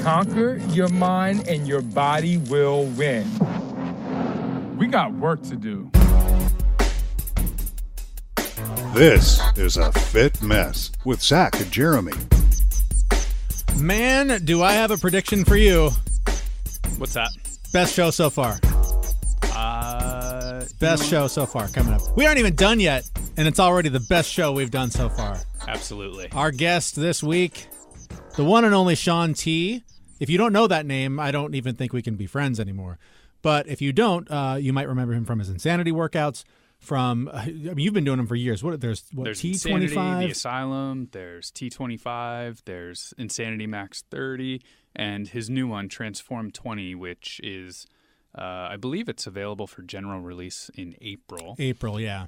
Conquer your mind and your body will win. We got work to do. This is A Fit Mess with Zach and Jeremy. Man, do I have a prediction for you. What's that? Best show so far. Best show so far coming up. We aren't even done yet, and it's already the best show we've done so far. Absolutely. Our guest this week, the one and only Shaun T. If you don't know that name, I don't even think we can be friends anymore. But if you don't, you might remember him from his Insanity workouts. You've been doing them for years. There's Insanity, T25, the Asylum. There's T25. There's Insanity Max 30, and his new one, Transform 20, which is, I believe, it's available for general release in April. April, yeah.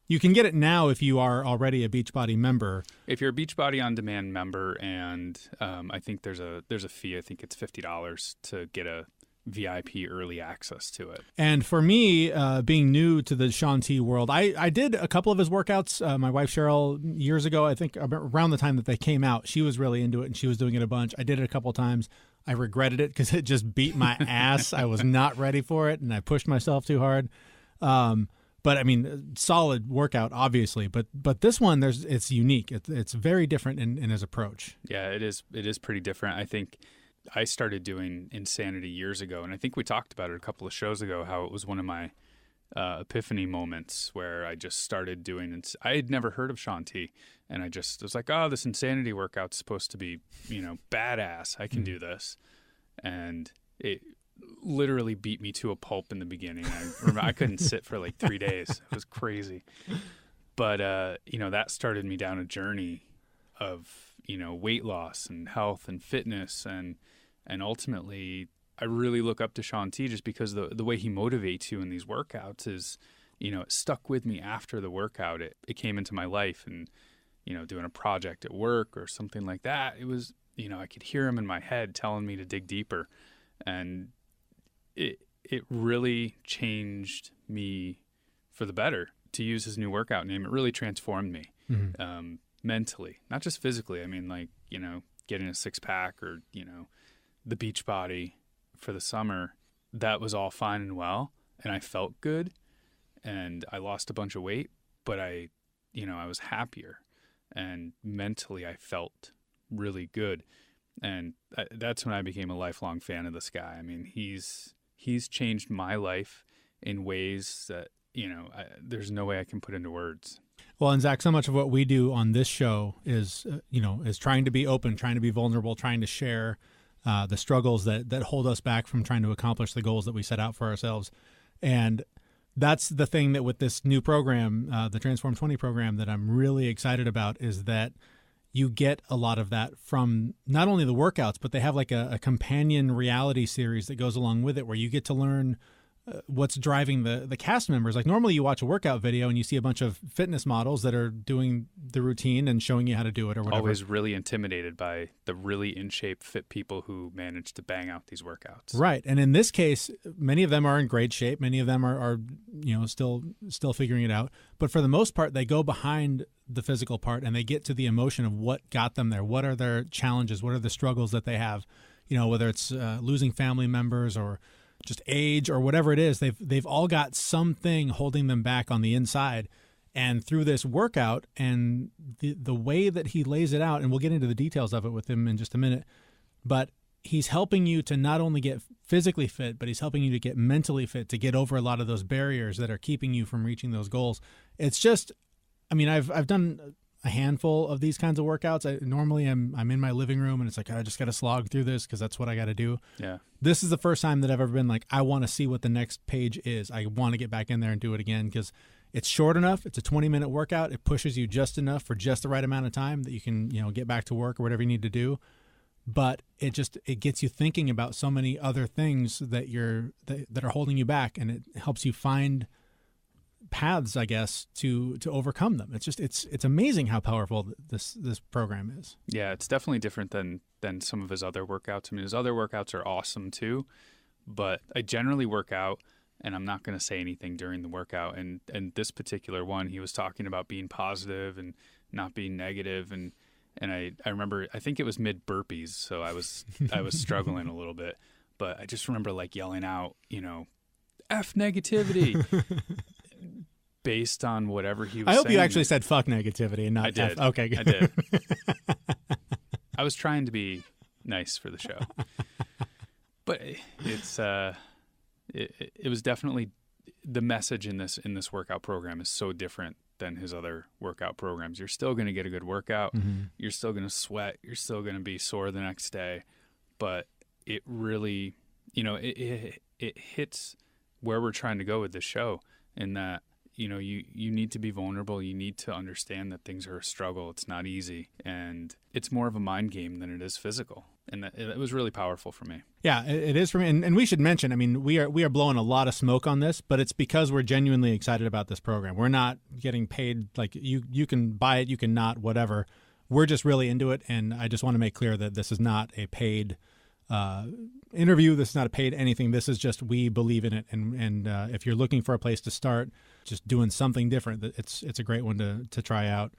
You can get it now if you are already a Beachbody member. If you're a Beachbody On Demand member, and I think there's a fee. I think it's $50 to get a VIP early access to it. And for me, being new to the Shaun T world, I did a couple of his workouts. My wife Cheryl, years ago, I think around the time that they came out, she was really into it and she was doing it a bunch. I did it a couple of times. I regretted it because it just beat my ass. I was not ready for it and I pushed myself too hard. But I mean, solid workout, obviously. But this one, it's unique. It's very different in his approach. Yeah, it is. It is pretty different. I think I started doing Insanity years ago, and I think we talked about it a couple of shows ago, how it was one of my epiphany moments where I just started doing – I had never heard of Shaun T, and I was like, oh, this Insanity workout's supposed to be, badass. I can do this. And it literally beat me to a pulp in the beginning. I remember I couldn't sit for like 3 days. It was crazy. But, that started me down a journey of – weight loss and health and fitness. And ultimately, I really look up to Shaun T just because the way he motivates you in these workouts is, it stuck with me after the workout. It came into my life and, doing a project at work or something like that. It was, I could hear him in my head telling me to dig deeper. And it really changed me for the better to use his new workout name. It really transformed me. Mm-hmm. Mentally, not just physically. I mean, like, getting a six-pack or, the beach body for the summer, that was all fine and well. And I felt good and I lost a bunch of weight, but I was happier and mentally I felt really good. And that's when I became a lifelong fan of this guy. I mean, he's changed my life in ways that, there's no way I can put into words. Well, and Zach, so much of what we do on this show is, is trying to be open, trying to be vulnerable, trying to share the struggles that hold us back from trying to accomplish the goals that we set out for ourselves. And that's the thing that with this new program, the Transform 20 program, that I'm really excited about is that you get a lot of that from not only the workouts, but they have like a companion reality series that goes along with it where you get to learn what's driving the cast members. Like normally you watch a workout video and you see a bunch of fitness models that are doing the routine and showing you how to do it or whatever. Always really intimidated by the really in shape fit people who manage to bang out these workouts. Right. And in this case, many of them are in great shape. Many of them are still figuring it out. But for the most part, they go behind the physical part and they get to the emotion of what got them there. What are their challenges? What are the struggles that they have? Whether it's losing family members or just age or whatever it is, they've all got something holding them back on the inside. And through this workout and the way that he lays it out, and we'll get into the details of it with him in just a minute, but he's helping you to not only get physically fit, but he's helping you to get mentally fit, to get over a lot of those barriers that are keeping you from reaching those goals. It's just, I've done a handful of these kinds of workouts. Normally I'm in my living room and it's like, I just got to slog through this because that's what I got to do. Yeah. This is the first time that I've ever been like, I want to see what the next page is. I want to get back in there and do it again because it's short enough. It's a 20-minute workout. It pushes you just enough for just the right amount of time that you can, get back to work or whatever you need to do. But it gets you thinking about so many other things that are holding you back, and it helps you find paths, I guess, to overcome them. It's amazing how powerful this program is. Yeah, it's definitely different than some of his other workouts. I mean, his other workouts are awesome too, but I generally work out and I'm not going to say anything during the workout. And this particular one, he was talking about being positive and not being negative. And And I remember, I think it was mid burpees, so I was struggling a little bit, but I just remember like yelling out, F negativity based on whatever he was saying. I hope you actually said fuck negativity and not I did. F. Okay, good. I did. I was trying to be nice for the show, but it was definitely, the message in this workout program is so different than his other workout programs. You're still going to get a good workout. Mm-hmm. You're still going to sweat. You're still going to be sore the next day, but it really, it hits where we're trying to go with this show, in that, you need to be vulnerable. You need to understand that things are a struggle. It's not easy, and it's more of a mind game than it is physical. And it was really powerful for me. Yeah, it is for me. And we should mention, I mean, we are blowing a lot of smoke on this, but it's because we're genuinely excited about this program. We're not getting paid. Like, you can buy it, you can not, whatever. We're just really into it. And I just want to make clear that this is not a paid interview. This is not a paid anything. This is just, we believe in it. And if you're looking for a place to start, just doing something different, it's a great one to try out.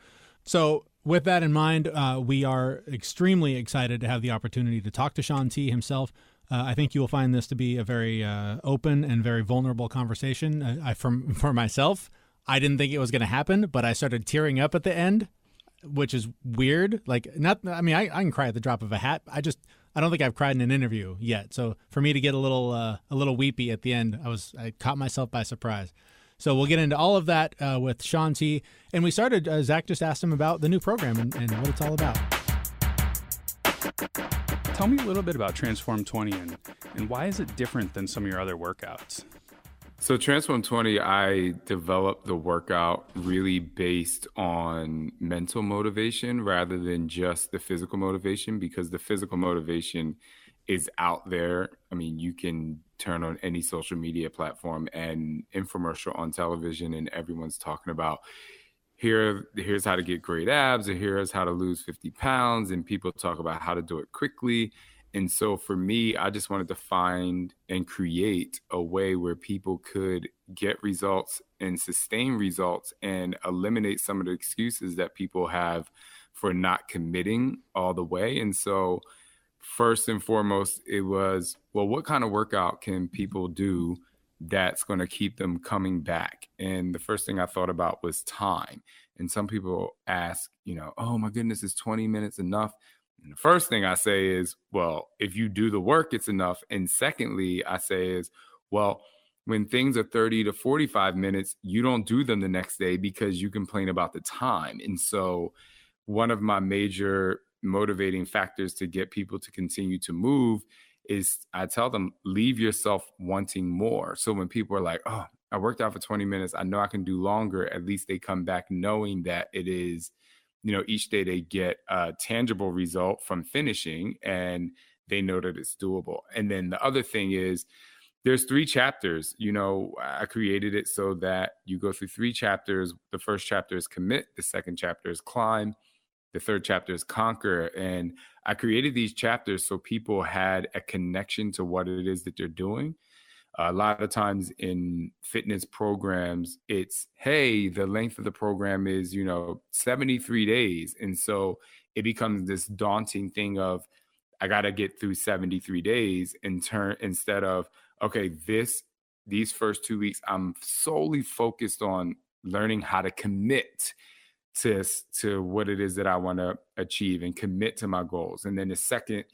So with that in mind, we are extremely excited to have the opportunity to talk to Shaun T himself. I think you will find this to be a very open and very vulnerable conversation. For myself, I didn't think it was going to happen, but I started tearing up at the end, which is weird. I can cry at the drop of a hat. I don't think I've cried in an interview yet. So for me to get a little weepy at the end, I caught myself by surprise. So we'll get into all of that with Shaun T. And we started, Zach just asked him about the new program and what it's all about. Tell me a little bit about Transform 20 and why is it different than some of your other workouts? So Transform 20, I developed the workout really based on mental motivation rather than just the physical motivation, because the physical motivation is out there. I mean, you can turn on any social media platform and infomercial on television, and everyone's talking about here's how to get great abs, or here's how to lose 50 pounds, and people talk about how to do it quickly. And so for me, I just wanted to find and create a way where people could get results and sustain results and eliminate some of the excuses that people have for not committing all the way. And so first and foremost, it was, well, what kind of workout can people do that's going to keep them coming back? And the first thing I thought about was time. And some people ask, oh my goodness, is 20 minutes enough? And the first thing I say is, well, if you do the work, it's enough. And secondly, I say is, well, when things are 30 to 45 minutes, you don't do them the next day because you complain about the time. And so one of my major motivating factors to get people to continue to move is I tell them, leave yourself wanting more. So when people are like, oh, I worked out for 20 minutes, I know I can do longer, at least they come back knowing that it is, each day they get a tangible result from finishing and they know that it's doable. And then the other thing is there's 3 chapters. I created it so that you go through 3 chapters. The first chapter is commit. The second chapter is climb. The third chapter is conquer. And I created these chapters so people had a connection to what it is that they're doing. A lot of times in fitness programs, it's, hey, the length of the program is, 73 days. And so it becomes this daunting thing of, I got to get through 73 days instead of, okay, these first 2 weeks, I'm solely focused on learning how to commit to what it is that I want to achieve and commit to my goals. And then the second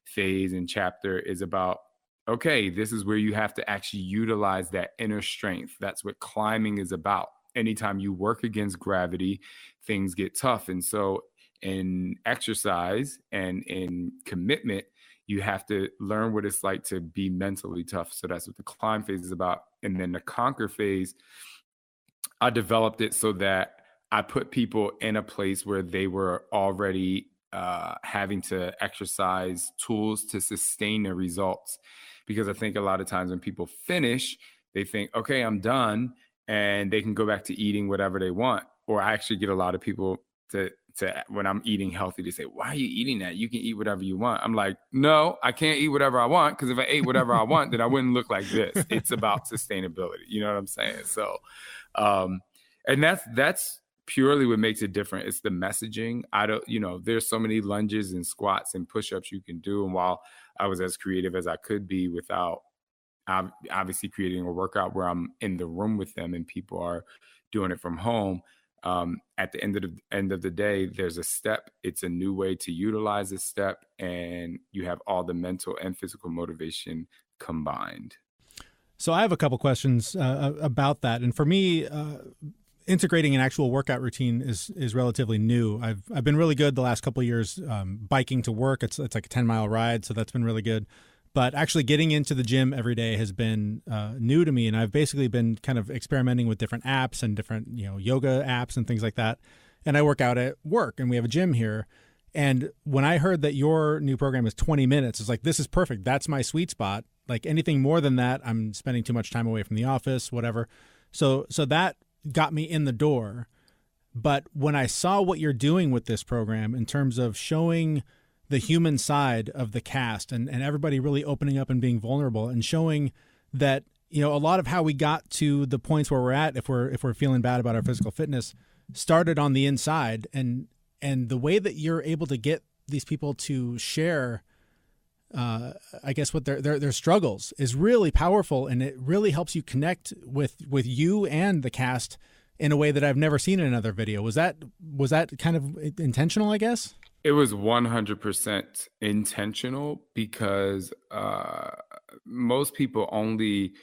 phase and chapter is about, okay, this is where you have to actually utilize that inner strength. That's what climbing is about. Anytime you work against gravity, things get tough. And so in exercise and in commitment, you have to learn what it's like to be mentally tough. So that's what the climb phase is about. And then the conquer phase, I developed it so that I put people in a place where they were already having to exercise tools to sustain their results. Because I think a lot of times when people finish, they think, okay, I'm done, and they can go back to eating whatever they want. Or I actually get a lot of people to when I'm eating healthy, they say, why are you eating that? You can eat whatever you want. I'm like, no, I can't eat whatever I want, because if I ate whatever I want, then I wouldn't look like this. It's about sustainability. You know what I'm saying? So, and that's purely what makes it different. It's the messaging. I don't, there's so many lunges and squats and push-ups you can do. And while I was as creative as I could be without obviously creating a workout where I'm in the room with them and people are doing it from home, at the end of the day, there's a step. It's a new way to utilize a step, and you have all the mental and physical motivation combined. So I have a couple questions about that. And for me, integrating an actual workout routine is relatively new. I've been really good the last couple of years biking to work. It's like a 10-mile ride, so that's been really good. But actually getting into the gym every day has been new to me, and I've basically been kind of experimenting with different apps and different yoga apps and things like that. And I work out at work, and we have a gym here. And when I heard that your new program is 20 minutes, it's like, this is perfect. That's my sweet spot. Like anything more than that, I'm spending too much time away from the office, whatever. So that got me in the door. But when I saw what you're doing with this program in terms of showing the human side of the cast and everybody really opening up and being vulnerable and showing that, a lot of how we got to the points where we're at, if we're feeling bad about our physical fitness, started on the inside. And the way that you're able to get these people to share, I guess, what their struggles is really powerful. And it really helps you connect with you and the cast in a way that I've never seen in another video. Was that kind of intentional, I guess? It was 100% intentional because most people only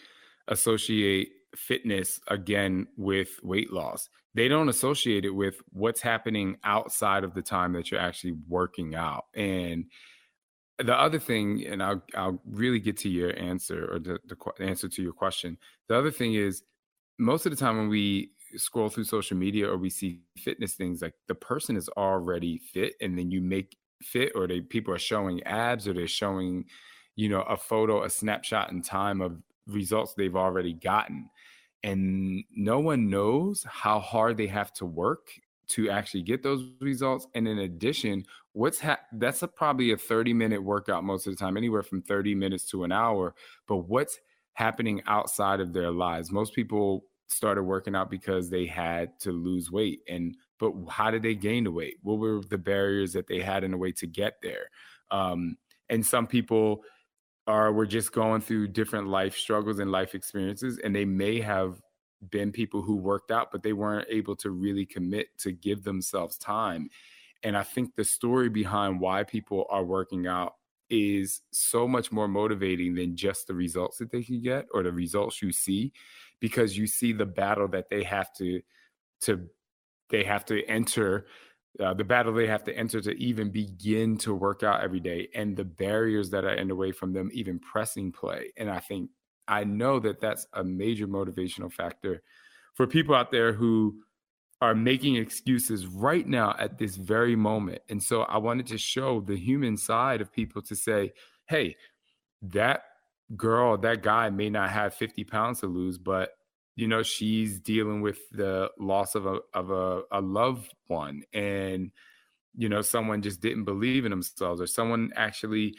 associate fitness, again, with weight loss. They don't associate it with what's happening outside of the time that you're actually working out. And the other thing, and I'll really get to your answer or the answer to your question. The other thing is, most of the time when we scroll through social media or we see fitness things, like the person is already fit, and then you make fit, or people are showing abs, or they're showing, a photo, a snapshot in time of results they've already gotten. And no one knows how hard they have to work to actually get those results. And in addition, that's probably a 30-minute workout most of the time, anywhere from 30 minutes to an hour. But what's happening outside of their lives? Most people started working out because they had to lose weight. But how did they gain the weight? What were the barriers that they had in a way to get there? And some people were just going through different life struggles and life experiences, and they may have been people who worked out, but they weren't able to really commit to give themselves time. And I think the story behind why people are working out is so much more motivating than just the results that they can get or the results you see, because you see the battle that they have to enter, the battle they have to enter to even begin to work out every day, and the barriers that are in the way from them even pressing play. And I know that that's a major motivational factor for people out there who are making excuses right now at this very moment. And so I wanted to show the human side of people to say, hey, that girl, that guy may not have 50 pounds to lose, but she's dealing with the loss of a loved one, and someone just didn't believe in themselves, or someone actually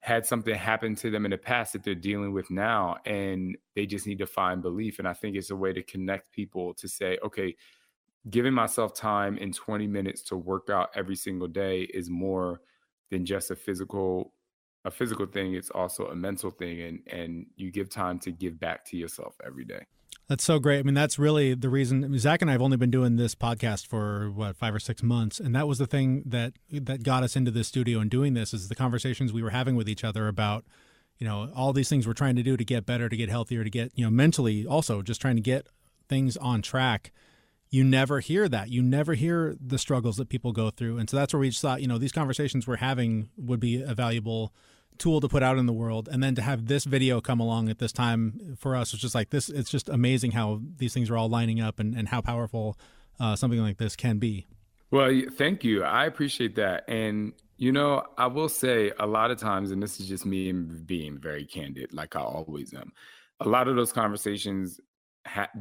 had something happen to them in the past that they're dealing with now, and they just need to find belief. And I think it's a way to connect people to say, okay, giving myself time in 20 minutes to work out every single day is more than just a physical thing. It's also a mental thing, and you give time to give back to yourself every day. That's so great. I mean, that's really the reason. Zach and I have only been doing this podcast for 5 or 6 months. And that was the thing that got us into this studio and doing this, is the conversations we were having with each other about, all these things we're trying to do to get better, to get healthier, to get, mentally also just trying to get things on track. You never hear that. You never hear the struggles that people go through. And so that's where we just thought, these conversations we're having would be a valuable tool to put out in the world. And then to have this video come along at this time for us, it's just like this. It's just amazing how these things are all lining up and how powerful something like this can be. Well, thank you. I appreciate that. And, I will say a lot of times, and this is just me being very candid, like I always am, a lot of those conversations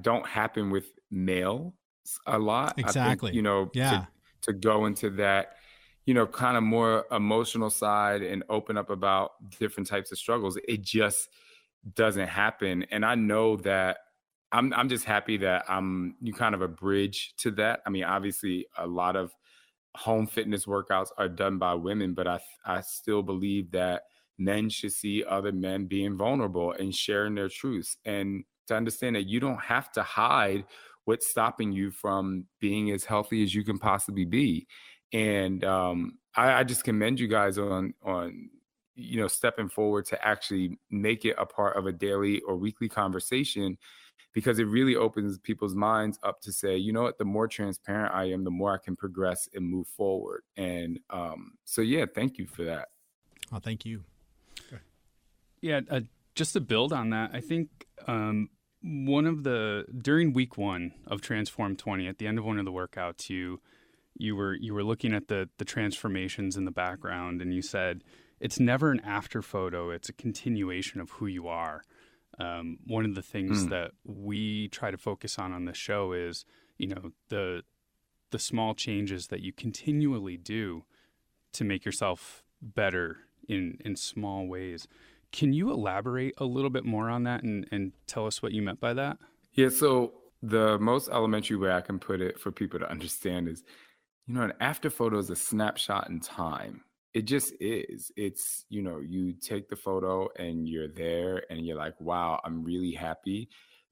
don't happen with male a lot. Exactly. I think, to go into that, kind of more emotional side and open up about different types of struggles, it just doesn't happen. And I know that I'm just happy that you kind of a bridge to that. I mean, obviously, a lot of home fitness workouts are done by women, but I still believe that men should see other men being vulnerable and sharing their truths, and to understand that you don't have to hide what's stopping you from being as healthy as you can possibly be. And I just commend you guys on stepping forward to actually make it a part of a daily or weekly conversation, because it really opens people's minds up to say, you know what, the more transparent I am, the more I can progress and move forward. And so, yeah, thank you for that. Oh, thank you. Yeah, just to build on that, I think during week 1 of Transform 20, at the end of one of the workouts, you were looking at the transformations in the background, and you said it's never an after photo; it's a continuation of who you are. One of the things that we try to focus on the show is, the small changes that you continually do to make yourself better in small ways. Can you elaborate a little bit more on that and tell us what you meant by that? Yeah, so the most elementary way I can put it for people to understand is, an after photo is a snapshot in time. It just is. It's, you take the photo and you're there and you're like, wow, I'm really happy.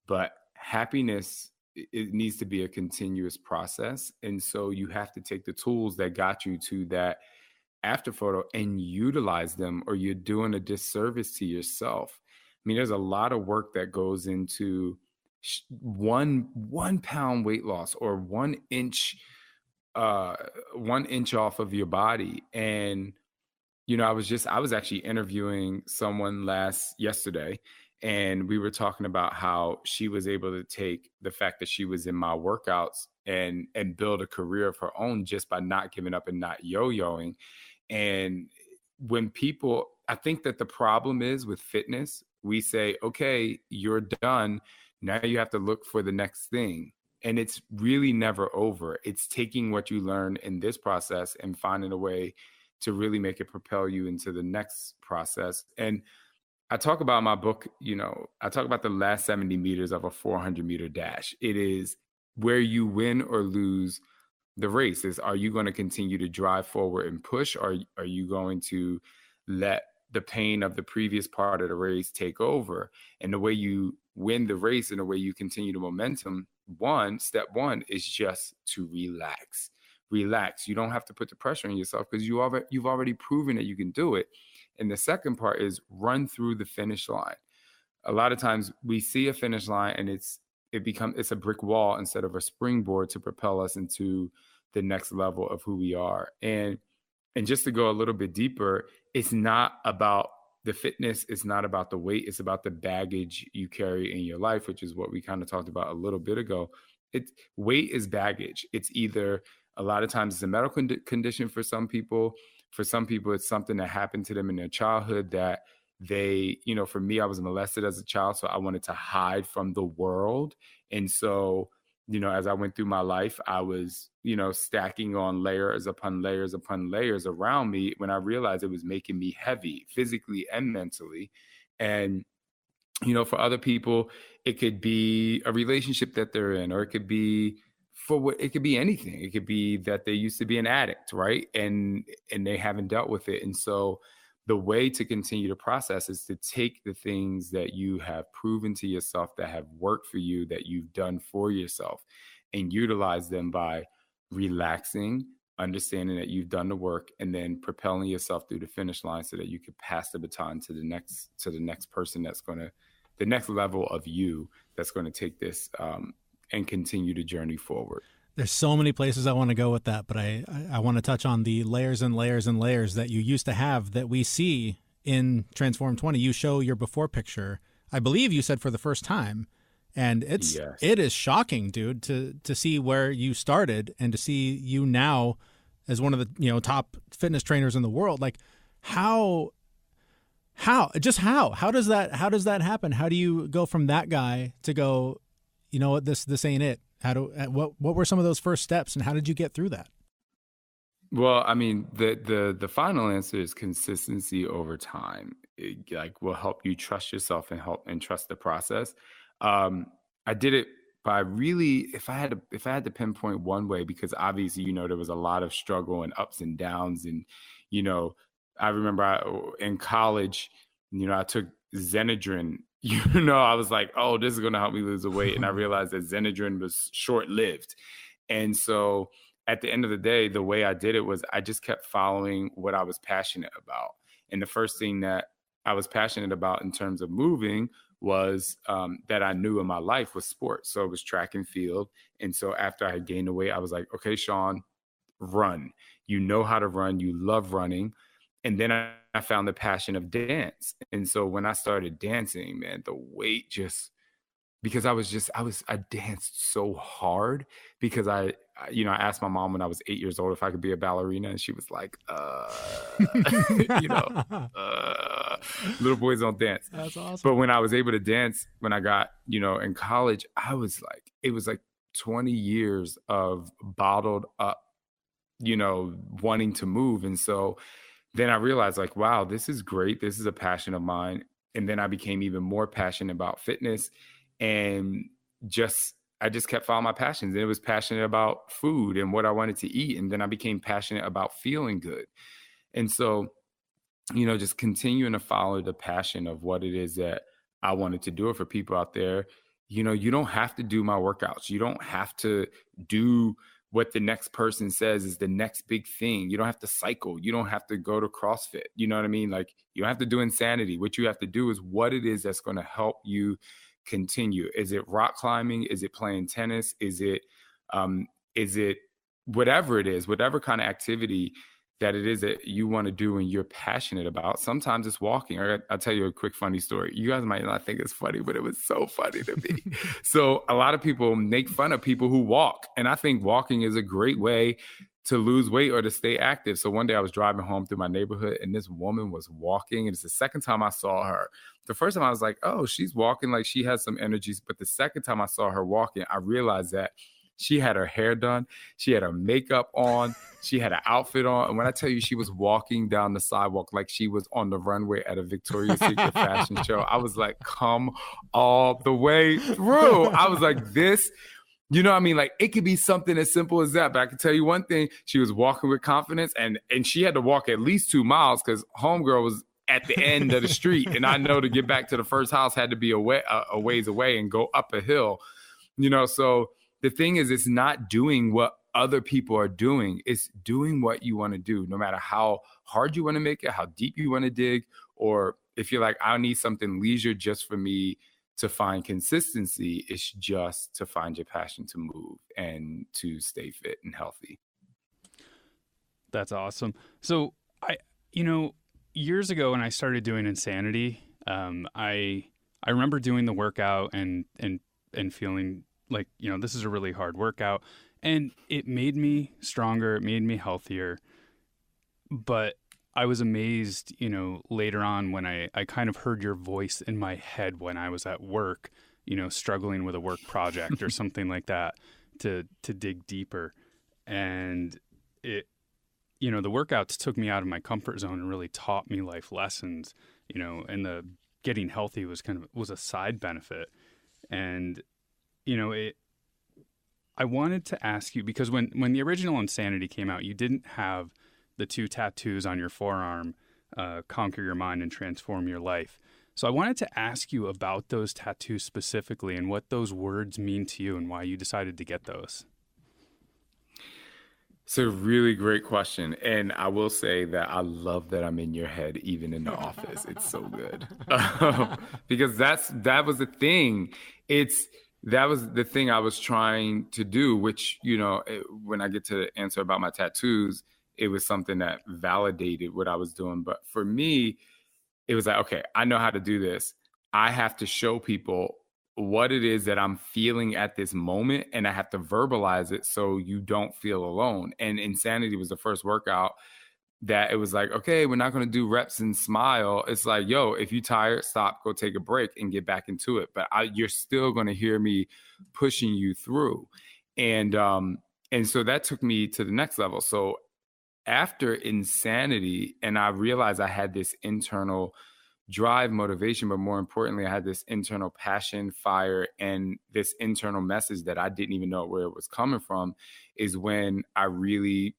But happiness, it needs to be a continuous process. And so you have to take the tools that got you to that after photo and utilize them, or you're doing a disservice to yourself. I mean, there's a lot of work that goes into 1 pound weight loss, or 1 inch off of your body. And I was actually interviewing someone yesterday, and we were talking about how she was able to take the fact that she was in my workouts and build a career of her own just by not giving up and not yo-yoing. And I think that the problem is with fitness, we say, okay, you're done. Now you have to look for the next thing. And it's really never over. It's taking what you learn in this process and finding a way to really make it propel you into the next process. And I talk about my book, I talk about the last 70 meters of a 400-meter dash. It is where you win or lose the race. Are you going to continue to drive forward and push, or are you going to let the pain of the previous part of the race take over? And the way you win the race and the way you continue the momentum, step one is just to relax. You don't have to put the pressure on yourself, because you've already proven that you can do it. And the second part is run through the finish line. A lot of times we see a finish line and it's a brick wall instead of a springboard to propel us into the next level of who we are. And just to go a little bit deeper, it's not about the fitness, it's not about the weight, it's about the baggage you carry in your life, which is what we kind of talked about a little bit ago. Weight is baggage. It's either, a lot of times it's a medical condition for some people. For some people, it's something that happened to them in their childhood that they, for me, I was molested as a child, so I wanted to hide from the world. And so, as I went through my life, I was, stacking on layers upon layers upon layers around me, when I realized it was making me heavy physically and mentally. And, for other people, it could be a relationship that they're in, or it could be it could be anything. It could be that they used to be an addict, right? And they haven't dealt with it. And so the way to continue to process is to take the things that you have proven to yourself that have worked for you, that you've done for yourself, and utilize them by relaxing, understanding that you've done the work, and then propelling yourself through the finish line so that you could pass the baton to the next person that's going to, the next level of you that's going to take this and continue the journey forward. There's so many places I want to go with that, but I want to touch on the layers and layers and layers that you used to have that we see in Transform 20. You show your before picture, I believe you said for the first time, and it is shocking, dude, to see where you started and to see you now as one of the top fitness trainers in the world. Like how does that happen? How do you go from that guy to go, you know what, this ain't it? What were some of those first steps, and how did you get through that? Well, I mean, the final answer is consistency over time. It will help you trust yourself and trust the process. I I did it by really, if I had to pinpoint one way, because obviously, there was a lot of struggle and ups and downs. And, I remember in college, I took Xenadrin, I was like, oh, this is going to help me lose the weight. And I realized that Xenadrin was short lived. And so at the end of the day, the way I did it was I just kept following what I was passionate about. And the first thing that I was passionate about in terms of moving was that I knew in my life was sports. So it was track and field. And so after I gained the weight, I was like, okay, Shaun, run. You know how to run. You love running. And then I found the passion of dance. And so when I started dancing, man, the weight just, because I danced so hard because I asked my mom when I was 8 years old if I could be a ballerina. And she was like, little boys don't dance. That's awesome. But when I was able to dance, when I got, in college, it was like 20 years of bottled up, wanting to move. And so then I realized like, wow, this is great. This is a passion of mine. And then I became even more passionate about fitness. And I just kept following my passions. And it was passionate about food and what I wanted to eat. And then I became passionate about feeling good. And so, just continuing to follow the passion of what it is that I wanted to do. For people out there, you don't have to do my workouts. You don't have to do what the next person says is the next big thing. You don't have to cycle. You don't have to go to CrossFit. You know what I mean? Like, you don't have to do Insanity. What you have to do is what it is that's going to help you continue. Is it rock climbing? Is it playing tennis? Is it whatever it is, whatever kind of activity that it is that you want to do and you're passionate about? Sometimes it's walking. I'll tell you a quick funny story. You guys might not think it's funny, but it was so funny to me. So a lot of people make fun of people who walk. And I think walking is a great way to lose weight or to stay active. So one day I was driving home through my neighborhood and this woman was walking. And it's the second time I saw her. The first time I was like, oh, she's walking like she has some energies. But the second time I saw her walking, I realized that she had her hair done. She had her makeup on. She had an outfit on. And when I tell you she was walking down the sidewalk like she was on the runway at a Victoria's Secret fashion show, I was like, come all the way through. I was like, this, like it could be something as simple as that. But I can tell you one thing, she was walking with confidence and she had to walk at least 2 miles because homegirl was at the end of the street. And I know to get back to the first house had to be a ways away and go up a hill, so the thing is, it's not doing what other people are doing. It's doing what you want to do, no matter how hard you want to make it, how deep you want to dig, or if you're like, I need something leisure just for me to find consistency. It's just to find your passion to move and to stay fit and healthy. That's awesome. So years ago when I started doing Insanity, I remember doing the workout and feeling like, this is a really hard workout, and it made me stronger. It made me healthier. But I was amazed, later on when I kind of heard your voice in my head when I was at work, struggling with a work project or something like that to dig deeper. And it, the workouts took me out of my comfort zone and really taught me life lessons, and the getting healthy was a side benefit. And I wanted to ask you, because when the original Insanity came out, you didn't have the 2 tattoos on your forearm, Conquer Your Mind and Transform Your Life. So I wanted to ask you about those tattoos specifically and what those words mean to you and why you decided to get those. It's a really great question. And I will say that I love that I'm in your head, even in the office. It's so good. Because that was the thing. That was the thing I was trying to do, which, when I get to the answer about my tattoos, it was something that validated what I was doing. But for me, it was like, okay, I know how to do this. I have to show people what it is that I'm feeling at this moment, and I have to verbalize it so you don't feel alone. And Insanity was the first workout that it was like, okay, we're not going to do reps and smile. It's like, yo, if you're tired, stop, go take a break and get back into it. But you're still going to hear me pushing you through. And so that took me to the next level. So after Insanity, and I realized I had this internal drive, motivation, but more importantly, I had this internal passion, fire, and this internal message that I didn't even know where it was coming from, is when I really,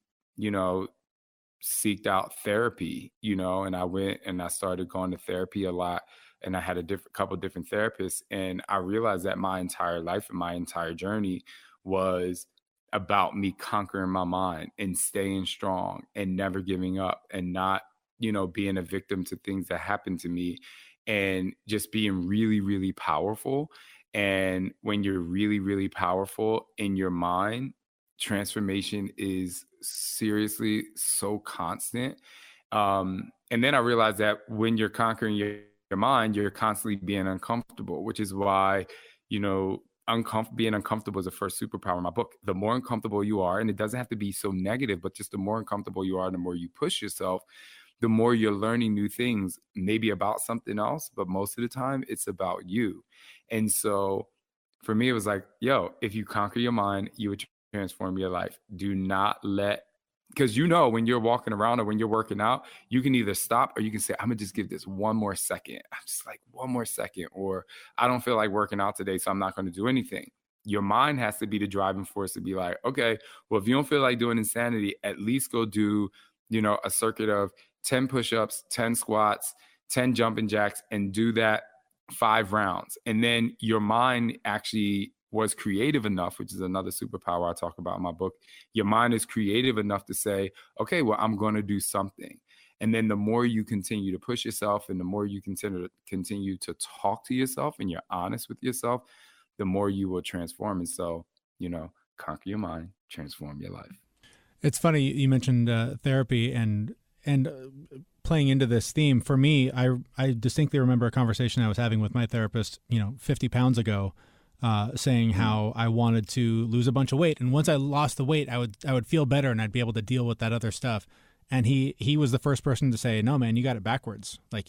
seeked out therapy, and I went and I started going to therapy a lot, and I had a couple different therapists, and I realized that my entire life and my entire journey was about me conquering my mind and staying strong and never giving up and not, being a victim to things that happened to me, and just being really, really powerful. And when you're really, really powerful in your mind, transformation is seriously so constant. And then I realized that when you're conquering your mind, you're constantly being uncomfortable, which is why, being uncomfortable is the first superpower in my book. The more uncomfortable you are, and it doesn't have to be so negative, but just the more uncomfortable you are, the more you push yourself, the more you're learning new things, maybe about something else, but most of the time it's about you. And so for me, it was like, yo, if you conquer your mind, you would transform your life. Do not let, because when you're walking around or when you're working out, you can either stop or you can say, I'm gonna just give this one more second. I'm just like, one more second, or I don't feel like working out today, so I'm not gonna do anything. Your mind has to be the driving force to be like, okay, well, if you don't feel like doing insanity, at least go do, a circuit of 10 push-ups, 10 squats, 10 jumping jacks, and do that 5 rounds. And then your mind actually was creative enough, which is another superpower I talk about in my book. Your mind is creative enough to say, okay, well, I'm going to do something. And then the more you continue to push yourself and the more you continue to talk to yourself and you're honest with yourself, the more you will transform. And so, conquer your mind, transform your life. It's funny you mentioned therapy and playing into this theme. For me, I distinctly remember a conversation I was having with my therapist, 50 pounds ago, saying how I wanted to lose a bunch of weight, and once I lost the weight, I would feel better and I'd be able to deal with that other stuff. And he was the first person to say, "No, man, you got it backwards. Like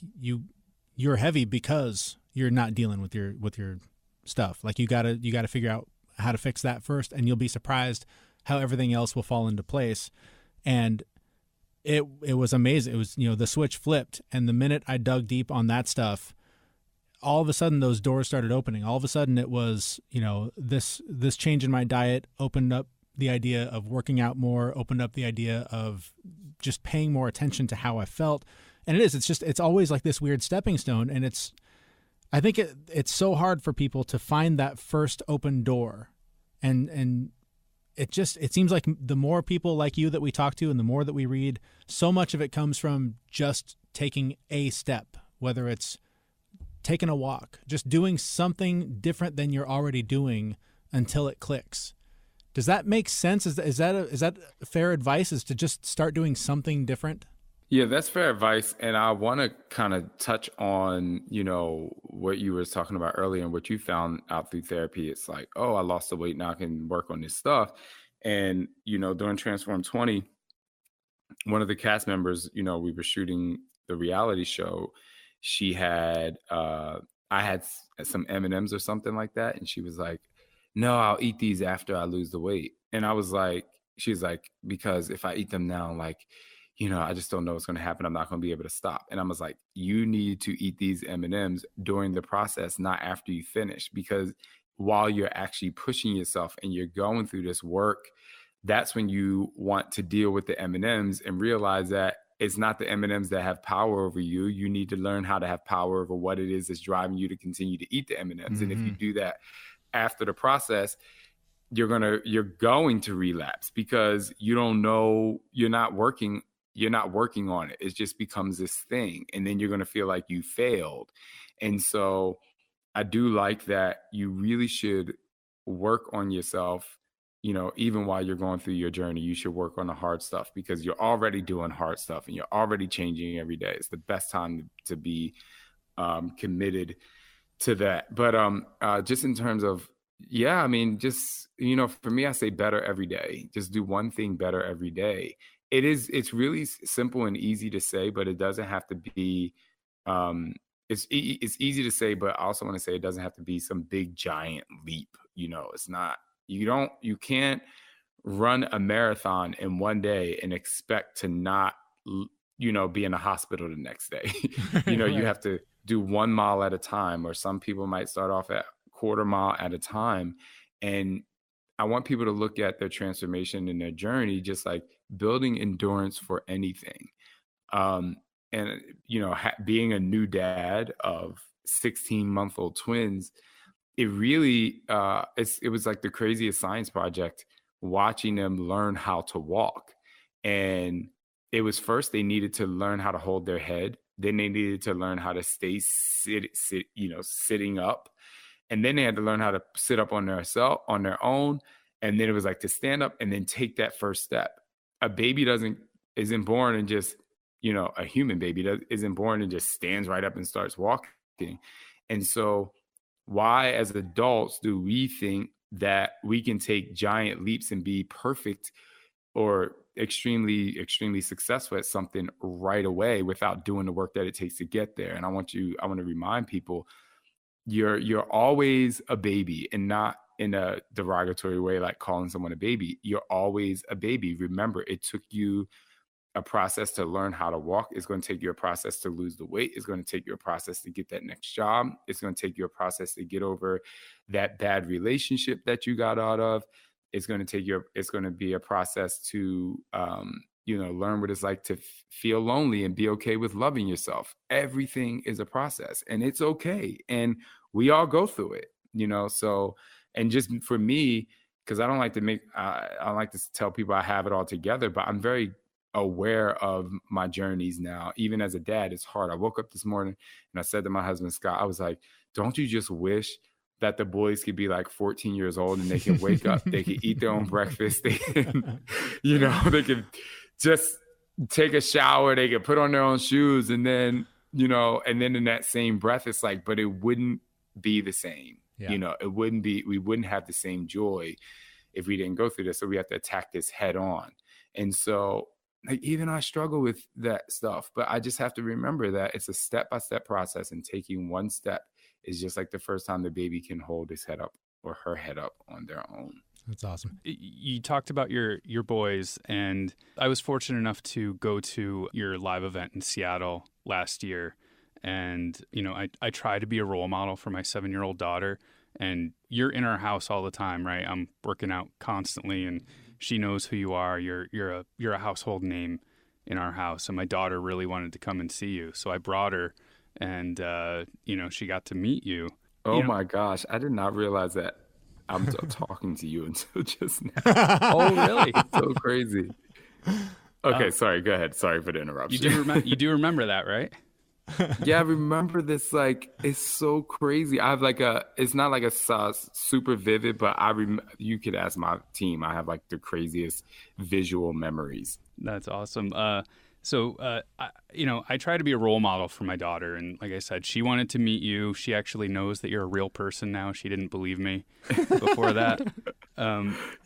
you're heavy because you're not dealing with your stuff. Like you gotta figure out how to fix that first, and you'll be surprised how everything else will fall into place." And it was amazing. It was, the switch flipped. And the minute I dug deep on that stuff, all of a sudden those doors started opening. All of a sudden it was, this change in my diet opened up the idea of working out more, opened up the idea of just paying more attention to how I felt. And it's always like this weird stepping stone. And I think it's so hard for people to find that first open door. And it seems like the more people like you that we talk to and the more that we read, so much of it comes from just taking a step, whether it's taking a walk, just doing something different than you're already doing until it clicks. Does that make sense? Is that fair advice, is to just start doing something different? Yeah, that's fair advice. And I want to kind of touch on, what you were talking about earlier and what you found out through therapy. It's like, oh, I lost the weight. Now I can work on this stuff. And, during Transform 20, one of the cast members, we were shooting the reality show. She had, I had some M&Ms or something like that. And she was like, no, I'll eat these after I lose the weight. And I was like, she's like, because if I eat them now, like, I just don't know what's going to happen. I'm not going to be able to stop. And I was like, you need to eat these M&Ms during the process, not after you finish, because while you're actually pushing yourself and you're going through this work, that's when you want to deal with the M&Ms and realize that it's not the M&Ms that have power over you. You need to learn how to have power over what it is that's driving you to continue to eat the M&Ms. Mm-hmm. And if you do that after the process, you're going to relapse because you don't know, you're not working on it. It just becomes this thing. And then you're going to feel like you failed. And so I do like that you really should work on yourself, even while you're going through your journey. You should work on the hard stuff because you're already doing hard stuff and you're already changing every day. It's the best time to be committed to that. But just in terms of, just, for me, I say better every day. Just do one thing better every day. It's really simple and easy to say, but it doesn't have to be, it's easy to say, but I also want to say it doesn't have to be some big giant leap. It's not, you can't run a marathon in one day and expect to not, be in a hospital the next day. Right. You have to do 1 mile at a time, or some people might start off at quarter mile at a time. And I want people to look at their transformation and their journey, just like building endurance for anything. And, being a new dad of 16-month-old twins, it really, it was like the craziest science project watching them learn how to walk. And it was first, they needed to learn how to hold their head. Then they needed to learn how to stay sitting up. And then they had to learn how to sit up on their own. And then it was like to stand up and then take that first step. A baby isn't born and just, a human baby isn't born and just stands right up and starts walking. And so why, as adults, do we think that we can take giant leaps and be perfect or extremely, extremely successful at something right away without doing the work that it takes to get there? And I want to remind people, you're always a baby, and not in a derogatory way, like calling someone a baby. You're always a baby. Remember, it took you a process to learn how to walk. It's going to take you a process to lose the weight. It's going to take you a process to get that next job. It's going to take you a process to get over that bad relationship that you got out of. It's going to be a process to, learn what it's like to feel lonely and be okay with loving yourself. Everything is a process, and it's okay. And we all go through it, so, and just for me, because I don't like to tell people I have it all together, but I'm very aware of my journeys now. Even as a dad, it's hard. I woke up this morning and I said to my husband, Scott, I was like, don't you just wish that the boys could be like 14 years old and they can wake up, they can eat their own breakfast, they can, they can just take a shower, they can put on their own shoes, and then, and then in that same breath, it's like, but it wouldn't be the same. Yeah. We wouldn't have the same joy if we didn't go through this. So we have to attack this head on. And so, like, even I struggle with that stuff, but I just have to remember that it's a step-by-step process, and taking one step is just like the first time the baby can hold his head up or her head up on their own. That's awesome. You talked about your boys, and I was fortunate enough to go to your live event in Seattle last year. And, I try to be a role model for my 7-year-old daughter, and you're in our house all the time, right? I'm working out constantly, and she knows who you are. You're a household name in our house. And my daughter really wanted to come and see you. So I brought her, and, she got to meet you. Oh my gosh. I did not realize that I'm talking to you until just now. Oh, really? It's so crazy. Okay. Sorry. Go ahead. Sorry for the interruption. You do remember that, right? Yeah, I remember this. Like, it's so crazy. I have it's not like a super vivid, but you could ask my team. I have like the craziest visual memories. That's awesome. I try to be a role model for my daughter. And like I said, she wanted to meet you. She actually knows that you're a real person now. She didn't believe me before that.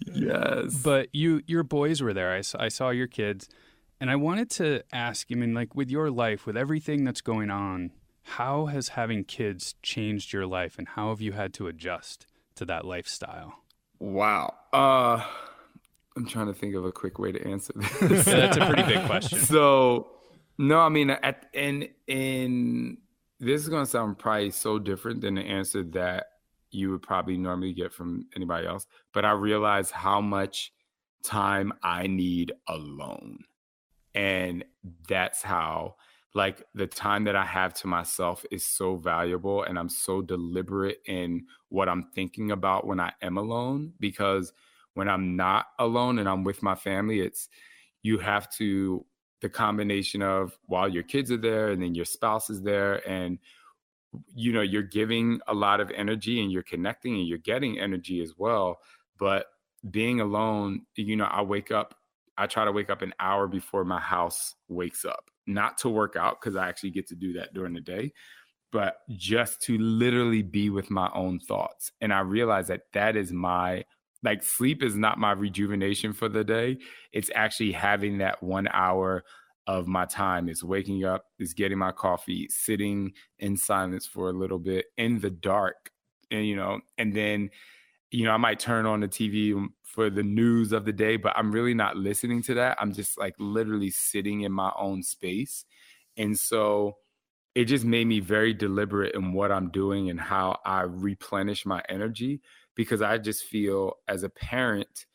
Yes. But your boys were there. I saw your kids. And I wanted to ask, with your life, with everything that's going on, how has having kids changed your life, and how have you had to adjust to that lifestyle? Wow. I'm trying to think of a quick way to answer this. Yeah, that's a pretty big question. So, no, this is going to sound probably so different than the answer that you would probably normally get from anybody else, but I realize how much time I need alone. And that's how, like, the time that I have to myself is so valuable, and I'm so deliberate in what I'm thinking about when I am alone, because when I'm not alone and I'm with my family, the combination of while your kids are there and then your spouse is there, and, you're giving a lot of energy and you're connecting and you're getting energy as well. But being alone, I try to wake up an hour before my house wakes up, not to work out, because I actually get to do that during the day, but just to literally be with my own thoughts. And I realize that is sleep is not my rejuvenation for the day. It's actually having that 1 hour of my time. Is waking up, is getting my coffee, sitting in silence for a little bit in the dark, and then, I might turn on the TV for the news of the day, but I'm really not listening to that. I'm just like literally sitting in my own space. And so it just made me very deliberate in what I'm doing and how I replenish my energy, because I just feel as a parent,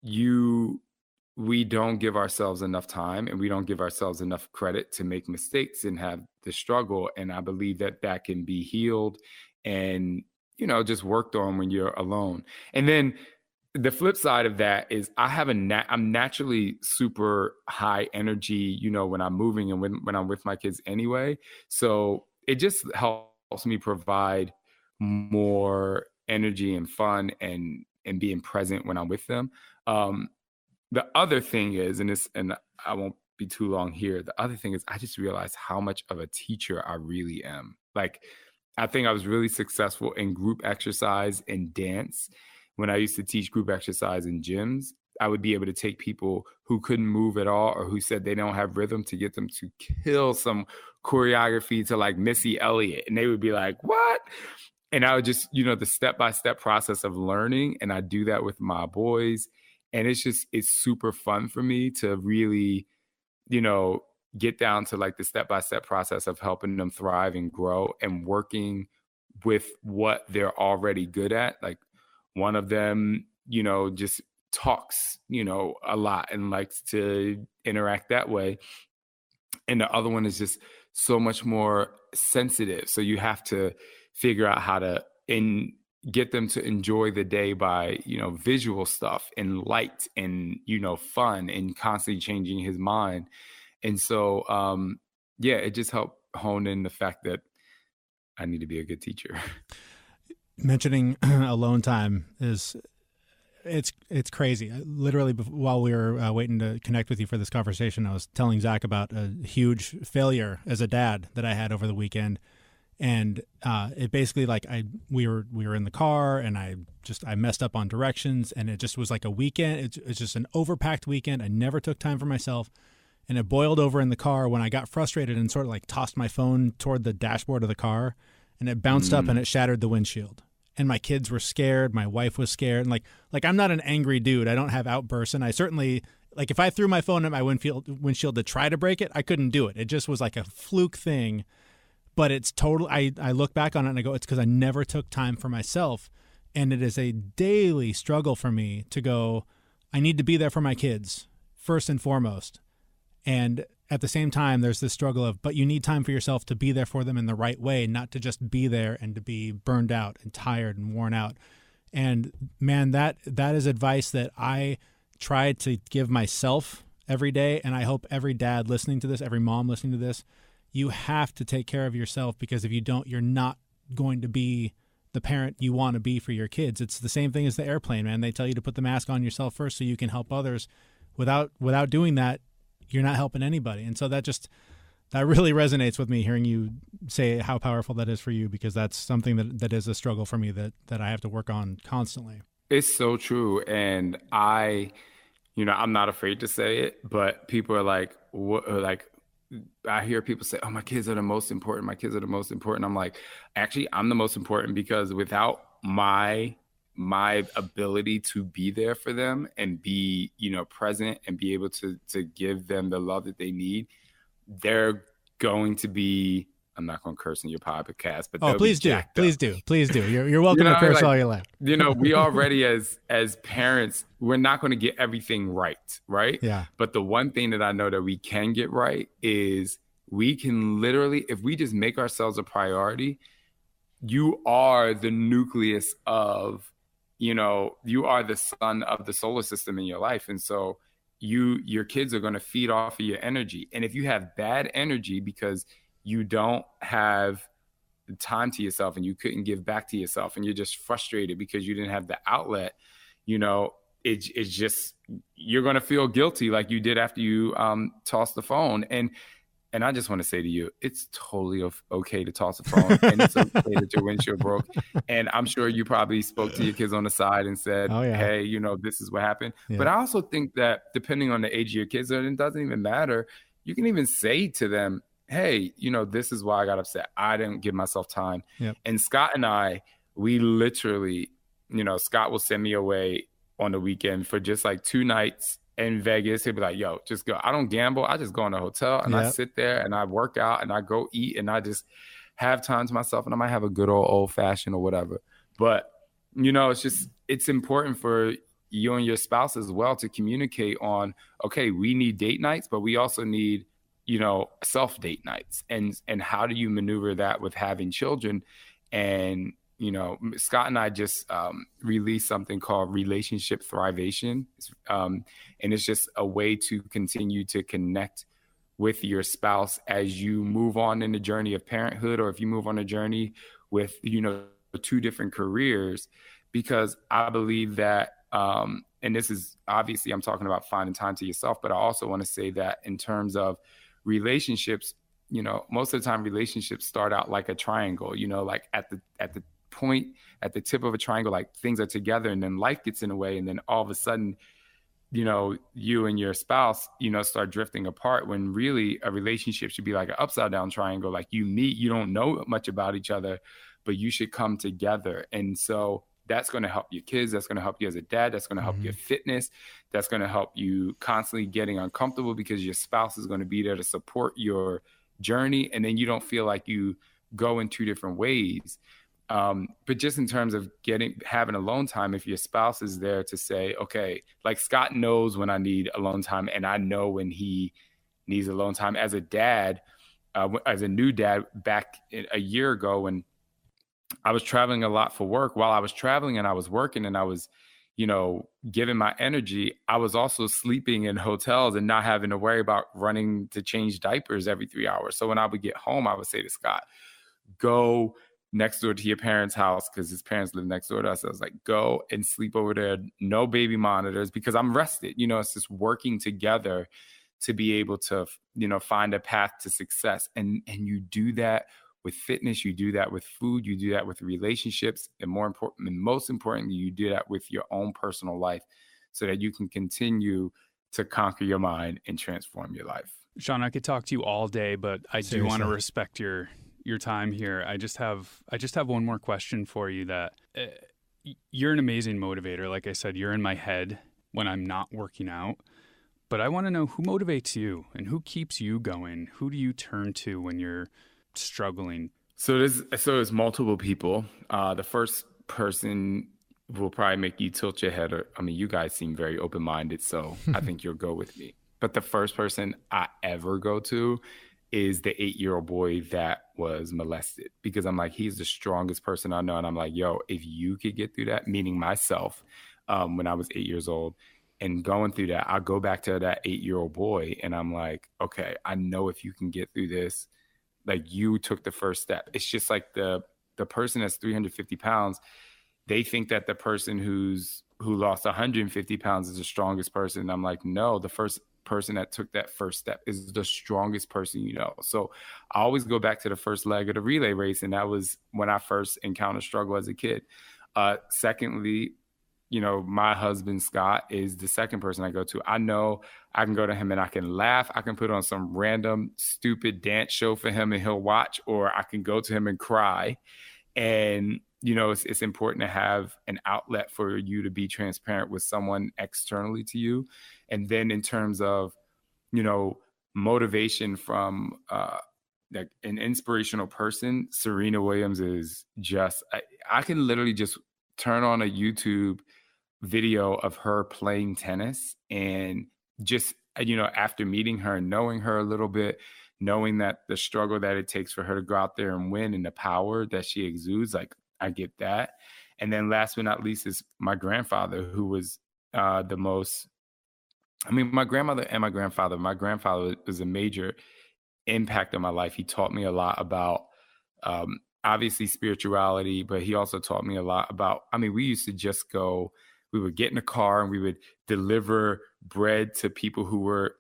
we don't give ourselves enough time and we don't give ourselves enough credit to make mistakes and have the struggle. And I believe that that can be healed and, just worked on when you're alone. And then the flip side of that is I'm naturally super high energy, when I'm moving and when I'm with my kids anyway. So it just helps me provide more energy and fun and being present when I'm with them. The other thing is, and I won't be too long here. The other thing is I just realized how much of a teacher I really am. Like, I think I was really successful in group exercise and dance. When I used to teach group exercise in gyms, I would be able to take people who couldn't move at all or who said they don't have rhythm to get them to kill some choreography to like Missy Elliott. And they would be like, what? And I would just, the step-by-step process of learning. And I do that with my boys. And it's super fun for me to really, get down to like the step-by-step process of helping them thrive and grow and working with what they're already good at. Like, one of them, just talks, a lot and likes to interact that way. And the other one is just so much more sensitive. So you have to figure out how to get them to enjoy the day by, visual stuff and light and, fun and constantly changing his mind. And so, it just helped hone in the fact that I need to be a good teacher. Mentioning alone time it's crazy. Literally, while we were waiting to connect with you for this conversation, I was telling Zach about a huge failure as a dad that I had over the weekend. And it basically, like, we were in the car and I messed up on directions, and it just was like a weekend. It's just an overpacked weekend. I never took time for myself, and it boiled over in the car when I got frustrated and sort of like tossed my phone toward the dashboard of the car, and it bounced up and it shattered the windshield. And my kids were scared. My wife was scared. And like I'm not an angry dude. I don't have outbursts, and I certainly, like, if I threw my phone at my windshield to try to break it, I couldn't do it. It just was like a fluke thing. But it's total. I look back on it and I go, it's because I never took time for myself. And it is a daily struggle for me to go, I need to be there for my kids first and foremost. And at the same time, there's this struggle of, but you need time for yourself to be there for them in the right way, not to just be there and to be burned out and tired and worn out. And man, that is advice that I try to give myself every day. And I hope every dad listening to this, every mom listening to this, you have to take care of yourself, because if you don't, you're not going to be the parent you want to be for your kids. It's the same thing as the airplane, man. They tell you to put the mask on yourself first so you can help others. Without doing that, you're not helping anybody. And so that really resonates with me, hearing you say how powerful that is for you, because that's something that is a struggle for me that I have to work on constantly. It's so true. And I'm not afraid to say it, but people are like, what, like, I hear people say, oh, my kids are the most important. My kids are the most important. I'm like, actually, I'm the most important, because without my ability to be there for them and be, present and be able to give them the love that they need, they're going to be, I'm not going to curse in your podcast, but please do. You're welcome to curse all you like. We already as parents, we're not going to get everything right? Yeah. But the one thing that I know that we can get right is we can literally, if we just make ourselves a priority, you are the nucleus of, you are the sun of the solar system in your life. And so your kids are going to feed off of your energy. And if you have bad energy because you don't have time to yourself and you couldn't give back to yourself and you're just frustrated because you didn't have the outlet, it's just, you're going to feel guilty like you did after you tossed the phone. And I just want to say to you, it's totally okay to toss a phone, and it's okay that your windshield broke. And I'm sure you probably spoke to your kids on the side and said, oh, yeah, hey, this is what happened. Yeah. But I also think that depending on the age of your kids, it doesn't even matter. You can even say to them, hey, this is why I got upset. I didn't give myself time. Yep. And Scott and I, we literally, Scott will send me away on the weekend for just like 2 nights in Vegas, he'll be like, yo, just go. I don't gamble. I just go in a hotel and I sit there and I work out and I go eat and I just have time to myself, and I might have a good old fashioned or whatever. But, it's important for you and your spouse as well to communicate on, okay, we need date nights, but we also need, self date nights. And how do you maneuver that with having children? And, Scott and I just released something called Relationship Thrivation. And it's just a way to continue to connect with your spouse as you move on in the journey of parenthood, or if you move on a journey with, two different careers, because I believe that, and this is obviously I'm talking about finding time to yourself, but I also want to say that in terms of relationships, most of the time relationships start out like a triangle, like at the point, at the tip of a triangle, like things are together, and then life gets in the way. And then all of a sudden, you and your spouse, start drifting apart, when really a relationship should be like an upside down triangle. Like you meet, you don't know much about each other, but you should come together. And so that's going to help your kids. That's going to help you as a dad. That's going to help your fitness. That's going to help you constantly getting uncomfortable, because your spouse is going to be there to support your journey. And then you don't feel like you go in two different ways. But just in terms of having alone time, if your spouse is there to say, okay, like Scott knows when I need alone time, and I know when he needs alone time. As a dad, as a new dad, back a year ago, when I was traveling a lot for work, while I was traveling and I was working and I was, giving my energy, I was also sleeping in hotels and not having to worry about running to change diapers every 3 hours. So when I would get home, I would say to Scott, go next door to your parents' house, because his parents live next door to us. I was like, go and sleep over there. No baby monitors, because I'm rested. It's just working together to be able to, find a path to success. And you do that with fitness, you do that with food, you do that with relationships, and most importantly, you do that with your own personal life, so that you can continue to conquer your mind and transform your life. Shaun, I could talk to you all day, but I do want to respect your time here. I just have one more question for you. That you're an amazing motivator. Like I said, you're in my head when I'm not working out. But I want to know, who motivates you and who keeps you going? Who do you turn to when you're struggling? So there's multiple people. The first person will probably make you tilt your head. You guys seem very open-minded, so I think you'll go with me. But the first person I ever go to is the 8-year-old boy that was molested, because I'm like, he's the strongest person I know. And I'm like, yo, if you could get through that, meaning myself, when I was 8 years old, and going through that, I'll go back to that 8-year-old boy and I'm like, okay, I know if you can get through this, like you took the first step. It's just like the person that's 350 pounds, they think that the person who lost 150 pounds is the strongest person. And I'm like, no, the first person that took that first step is the strongest person you know. So I always go back to the first leg of the relay race, and that was when I first encountered struggle as a kid. Secondly, my husband, Scott, is the second person I go to. I know I can go to him and I can laugh. I can put on some random stupid dance show for him and he'll watch, or I can go to him and cry. And, it's important to have an outlet for you to be transparent with someone externally to you. And then in terms of, motivation from like an inspirational person, Serena Williams is just, I can literally just turn on a YouTube video of her playing tennis, and just, after meeting her and knowing her a little bit, knowing that the struggle that it takes for her to go out there and win, and the power that she exudes, like I get that. And then last but not least is my grandfather, who was the most, my grandmother and my grandfather was a major impact on my life. He taught me a lot about obviously spirituality, but he also taught me a lot about, we used to just go, we would get in a car and we would deliver bread to people who were,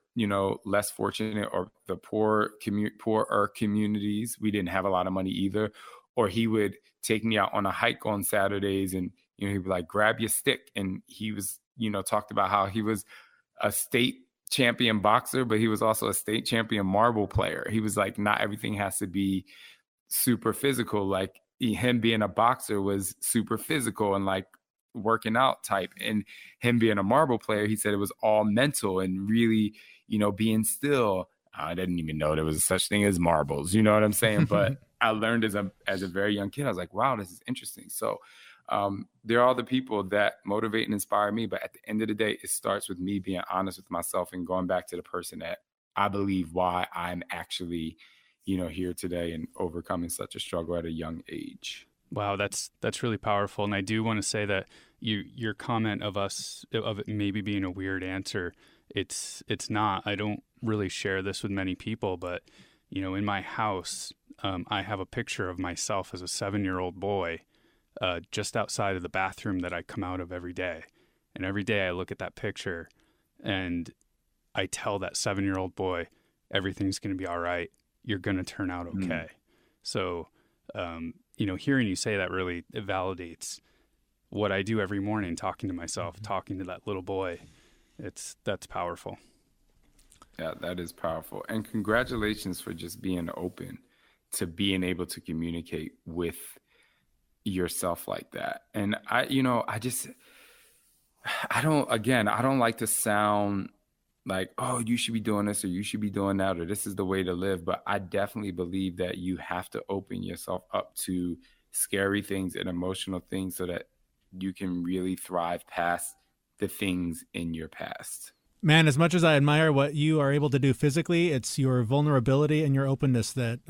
less fortunate, or the poorer communities. We didn't have a lot of money either. Or he would take me out on a hike on Saturdays, and, he'd be like, grab your stick. And he was, talked about how he was a state champion boxer, but he was also a state champion marble player. He was like, not everything has to be super physical. Like him being a boxer was super physical, and like working out type. And him being a marble player, he said it was all mental and really, being still. I didn't even know there was a such thing as marbles. You know what I'm saying? But I learned as a very young kid, I was like, wow, this is interesting. So there are the people that motivate and inspire me. But at the end of the day, it starts with me being honest with myself and going back to the person that I believe why I'm actually, here today and overcoming such a struggle at a young age. Wow, that's really powerful. And I do want to say that your comment of it maybe being a weird answer, it's not. I don't really share this with many people, but in my house, I have a picture of myself as a 7-year-old boy just outside of the bathroom that I come out of every day. And every day I look at that picture and I tell that 7-year-old boy, everything's going to be all right. You're going to turn out okay. So, hearing you say that really, it validates what I do every morning, talking to myself, talking to that little boy. That's powerful. Yeah, that is powerful. And congratulations for just being open to being able to communicate with yourself like that. And I don't like to sound like, oh, you should be doing this or you should be doing that or this is the way to live. But I definitely believe that you have to open yourself up to scary things and emotional things so that you can really thrive past the things in your past. Man, as much as I admire what you are able to do physically, it's your vulnerability and your openness that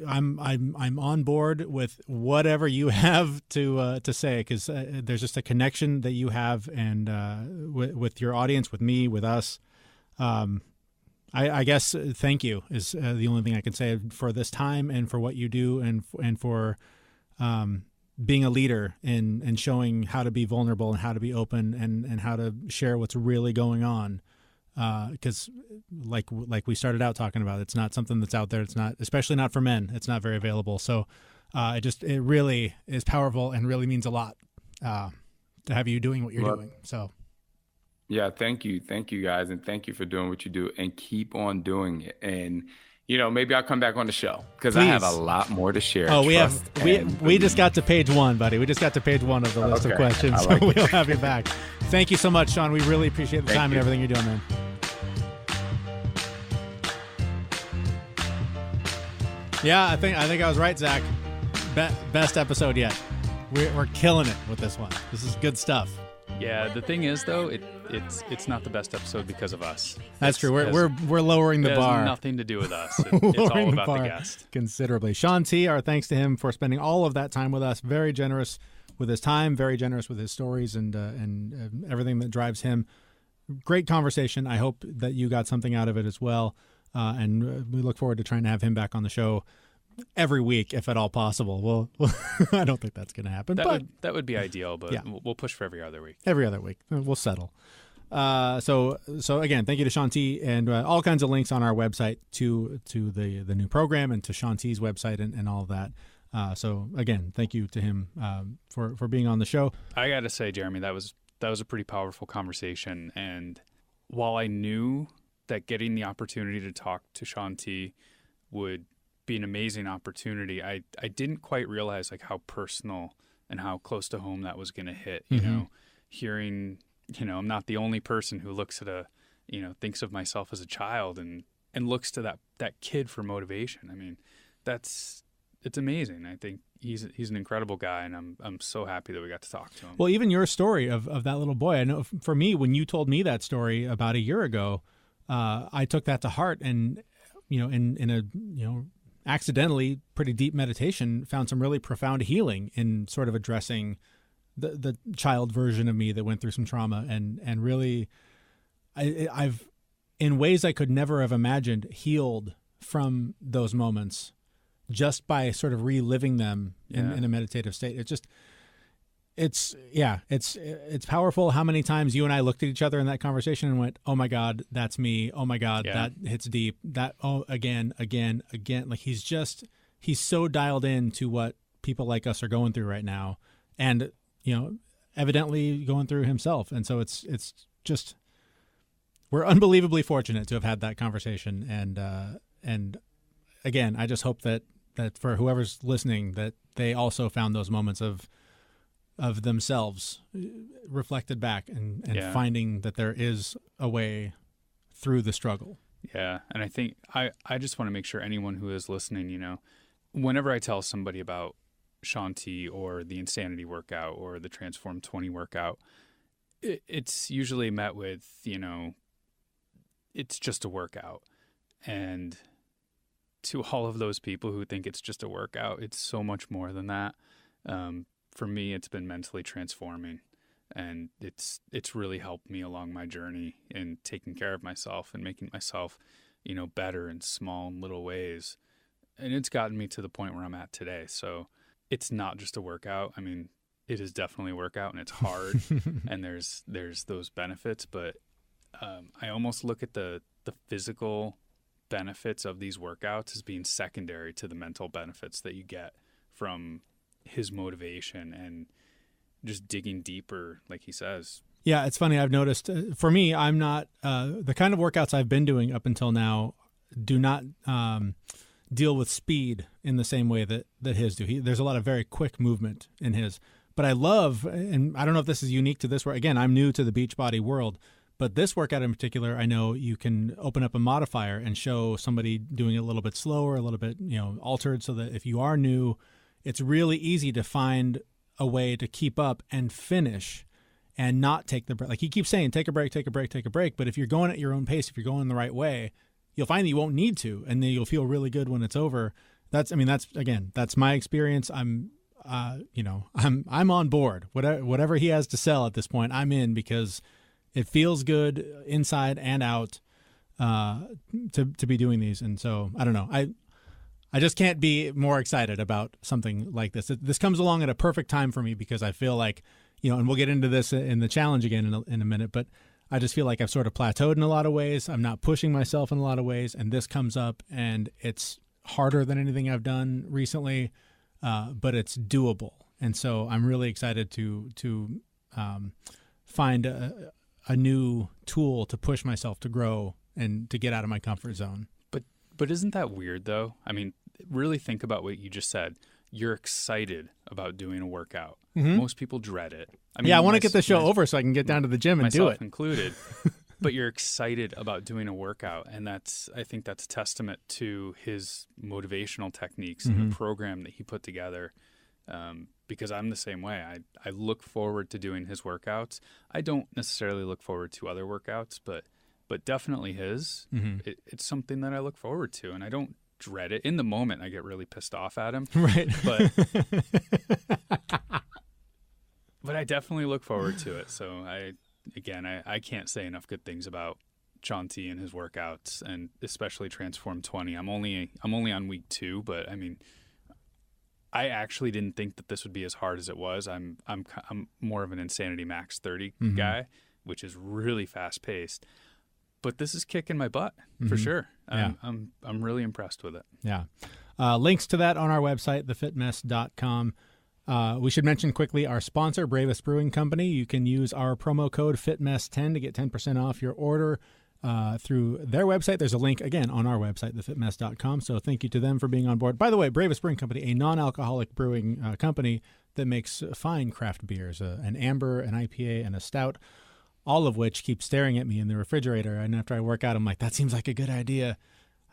I'm on board with whatever you have to say, because there's just a connection that you have and with your audience, with me, with us. I guess thank you is the only thing I can say for this time and for what you do and for being a leader and showing how to be vulnerable and how to be open and how to share what's really going on. Because like we started out talking about, it's not something that's out there. It's not, especially not for men. It's not very available. So it really is powerful and really means a lot to have you doing what you're doing. So. Yeah, thank you. Thank you, guys. And thank you for doing what you do and keep on doing it. And, maybe I'll come back on the show because I have a lot more to share. Oh, we just got to page 1, buddy. We just got to page 1 of the list of questions. So we'll have you back. Thank you so much, Shaun. We really appreciate the time and everything you're doing, man. Yeah, I think I was right, Zach. Best episode yet. We're killing it with this one. This is good stuff. Yeah, the thing is, though, it's not the best episode because of us. That's true. We're lowering the bar. It has nothing to do with us. It's all about the guest. Considerably. Shaun T, our thanks to him for spending all of that time with us. Very generous with his time, very generous with his stories and everything that drives him. Great conversation. I hope that you got something out of it as well. And we look forward to trying to have him back on the show every week, if at all possible. Well, I don't think that's going to happen. That would be ideal, but yeah. We'll push for every other week. Every other week. We'll settle. So again, thank you to Shaun T, and all kinds of links on our website to the new program and to Shaun T's website and all of that. So again, thank you to him for being on the show. I got to say, Jeremy, that was a pretty powerful conversation. And while I knew that getting the opportunity to talk to Shaun T would be an amazing opportunity, I didn't quite realize like how personal and how close to home that was going to hit. Hearing, I'm not the only person who looks at thinks of myself as a child and looks to that kid for motivation. I mean, it's amazing. I think he's an incredible guy, and I'm so happy that we got to talk to him. Well, even your story of that little boy, I know for me, when you told me that story about a year ago, I took that to heart, and in a accidentally pretty deep meditation, found some really profound healing in sort of addressing the child version of me that went through some trauma, and really I've in ways I could never have imagined healed from those moments just by sort of reliving them in a meditative state. It's powerful how many times you and I looked at each other in that conversation and went, oh my God, that's me. Oh my God, that hits deep. That, again. Like he's so dialed in to what people like us are going through right now. And, evidently going through himself. And so it's just, we're unbelievably fortunate to have had that conversation. And again, I just hope that for whoever's listening, that they also found those moments of of themselves reflected back and finding that there is a way through the struggle. Yeah. And I think I just want to make sure anyone who is listening, whenever I tell somebody about Shaun T or the Insanity workout or the Transform 20 workout, it's usually met with, it's just a workout. And to all of those people who think it's just a workout, it's so much more than that. For me, it's been mentally transforming, and it's really helped me along my journey in taking care of myself and making myself, better in small and little ways. And it's gotten me to the point where I'm at today. So it's not just a workout. I mean, it is definitely a workout, and it's hard, and there's those benefits. But I almost look at the physical benefits of these workouts as being secondary to the mental benefits that you get from his motivation and just digging deeper, like he says. Yeah, it's funny. I've noticed for me, I'm not the kind of workouts I've been doing up until now do not deal with speed in the same way that his do. There's a lot of very quick movement in his. But I love, and I don't know if this is unique to this work. Again, I'm new to the Beachbody world, but this workout in particular, I know you can open up a modifier and show somebody doing it a little bit slower, a little bit, altered, so that if you are new, it's really easy to find a way to keep up and finish and not take the break. Like he keeps saying, take a break, take a break, take a break. But if you're going at your own pace, if you're going the right way, you'll find that you won't need to, and then you'll feel really good when it's over. That's my experience. I'm on board. Whatever he has to sell at this point, I'm in, because it feels good inside and out to be doing these. And so I don't know. I just can't be more excited about something like this. This comes along at a perfect time for me, because I feel like, and we'll get into this in the challenge again in a minute, but I just feel like I've sort of plateaued in a lot of ways. I'm not pushing myself in a lot of ways, and this comes up, and it's harder than anything I've done recently, but it's doable. And so I'm really excited to find a new tool to push myself to grow and to get out of my comfort zone. But isn't that weird, though? I mean, really think about what you just said. You're excited about doing a workout. Mm-hmm. Most people dread it. I want to get the show over so I can get down to the gym and do it. Myself included. But you're excited about doing a workout, and I think that's a testament to his motivational techniques and the program that he put together. Because I'm the same way. I look forward to doing his workouts. I don't necessarily look forward to other workouts, but definitely his. Mm-hmm. It's something that I look forward to, and I don't dread it. In the moment, I get really pissed off at him. Right. But I definitely look forward to it. So I can't say enough good things about Shaun T and his workouts, and especially Transform 20. I'm only on week 2, but I mean, I actually didn't think that this would be as hard as it was. I'm more of an Insanity Max 30 guy, which is really fast paced. But this is kicking my butt for sure. Yeah. I'm really impressed with it. Yeah. Links to that on our website, thefitmess.com. We should mention quickly our sponsor, Bravest Brewing Company. You can use our promo code FITMESS10 to get 10% off your order through their website. There's a link, again, on our website, thefitmess.com. So thank you to them for being on board. By the way, Bravest Brewing Company, a non-alcoholic brewing company that makes fine craft beers, an amber, an IPA, and a stout, all of which keep staring at me in the refrigerator. And after I work out, I'm like, that seems like a good idea.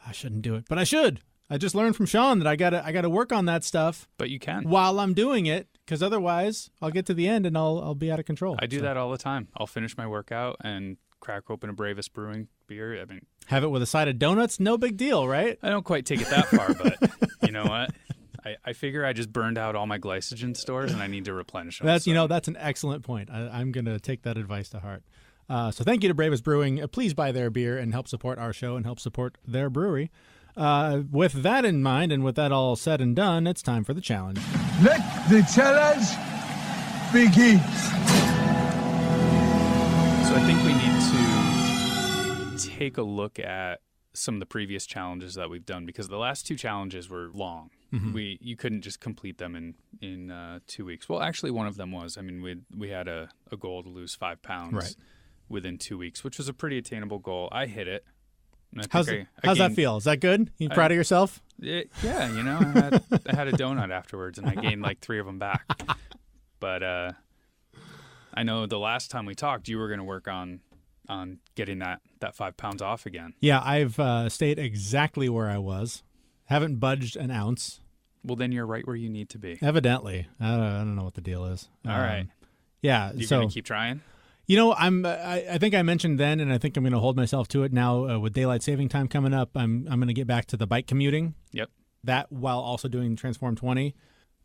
I shouldn't do it, but I should. I just learned from Shaun that I gotta work on that stuff. But you can while I'm doing it, because otherwise I'll get to the end and I'll be out of control. I do that all the time. I'll finish my workout and crack open a Bravest Brewing beer. I mean, have it with a side of donuts. No big deal, right? I don't quite take it that far, but you know what? I figure I just burned out all my glycogen stores and I need to replenish them. That's an excellent point. I'm going to take that advice to heart. So thank you to Bravest Brewing. Please buy their beer and help support our show and help support their brewery. With that in mind and with that all said and done, it's time for the challenge. Let the challenge begin. So I think we need to take a look at some of the previous challenges that we've done, because the last 2 challenges were long. Mm-hmm. You couldn't just complete them in 2 weeks. Well, actually, one of them was. I mean, we had a goal to lose 5 pounds within 2 weeks, which was a pretty attainable goal. I hit it. How's that feel? Is that good? You proud of yourself? Yeah, I had a donut afterwards, and I gained like 3 of them back. But I know the last time we talked, you were going to work on getting that 5 pounds off again. Yeah, I've stayed exactly where I was. Haven't budged an ounce. Well, then you're right where you need to be. Evidently. I don't know what the deal is. All right. Yeah. You're going to keep trying? You know, I think I mentioned then, and I think I'm going to hold myself to it now with daylight saving time coming up. I'm going to get back to the bike commuting. Yep. That while also doing Transform 20,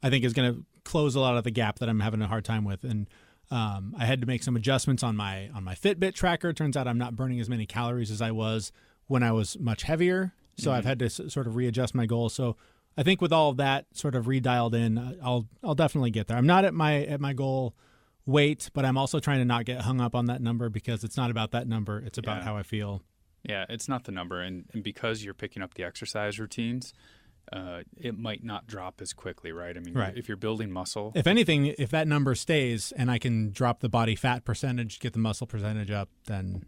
I think is going to close a lot of the gap that I'm having a hard time with. And I had to make some adjustments on my Fitbit tracker. Turns out I'm not burning as many calories as I was when I was much heavier. So I've had to sort of readjust my goals. So I think with all of that sort of redialed in, I'll definitely get there. I'm not at my goal weight, but I'm also trying to not get hung up on that number because it's not about that number. It's about how I feel. Yeah, it's not the number. And because you're picking up the exercise routines, it might not drop as quickly, right? I mean, if you're building muscle. If anything, if that number stays and I can drop the body fat percentage, get the muscle percentage up, then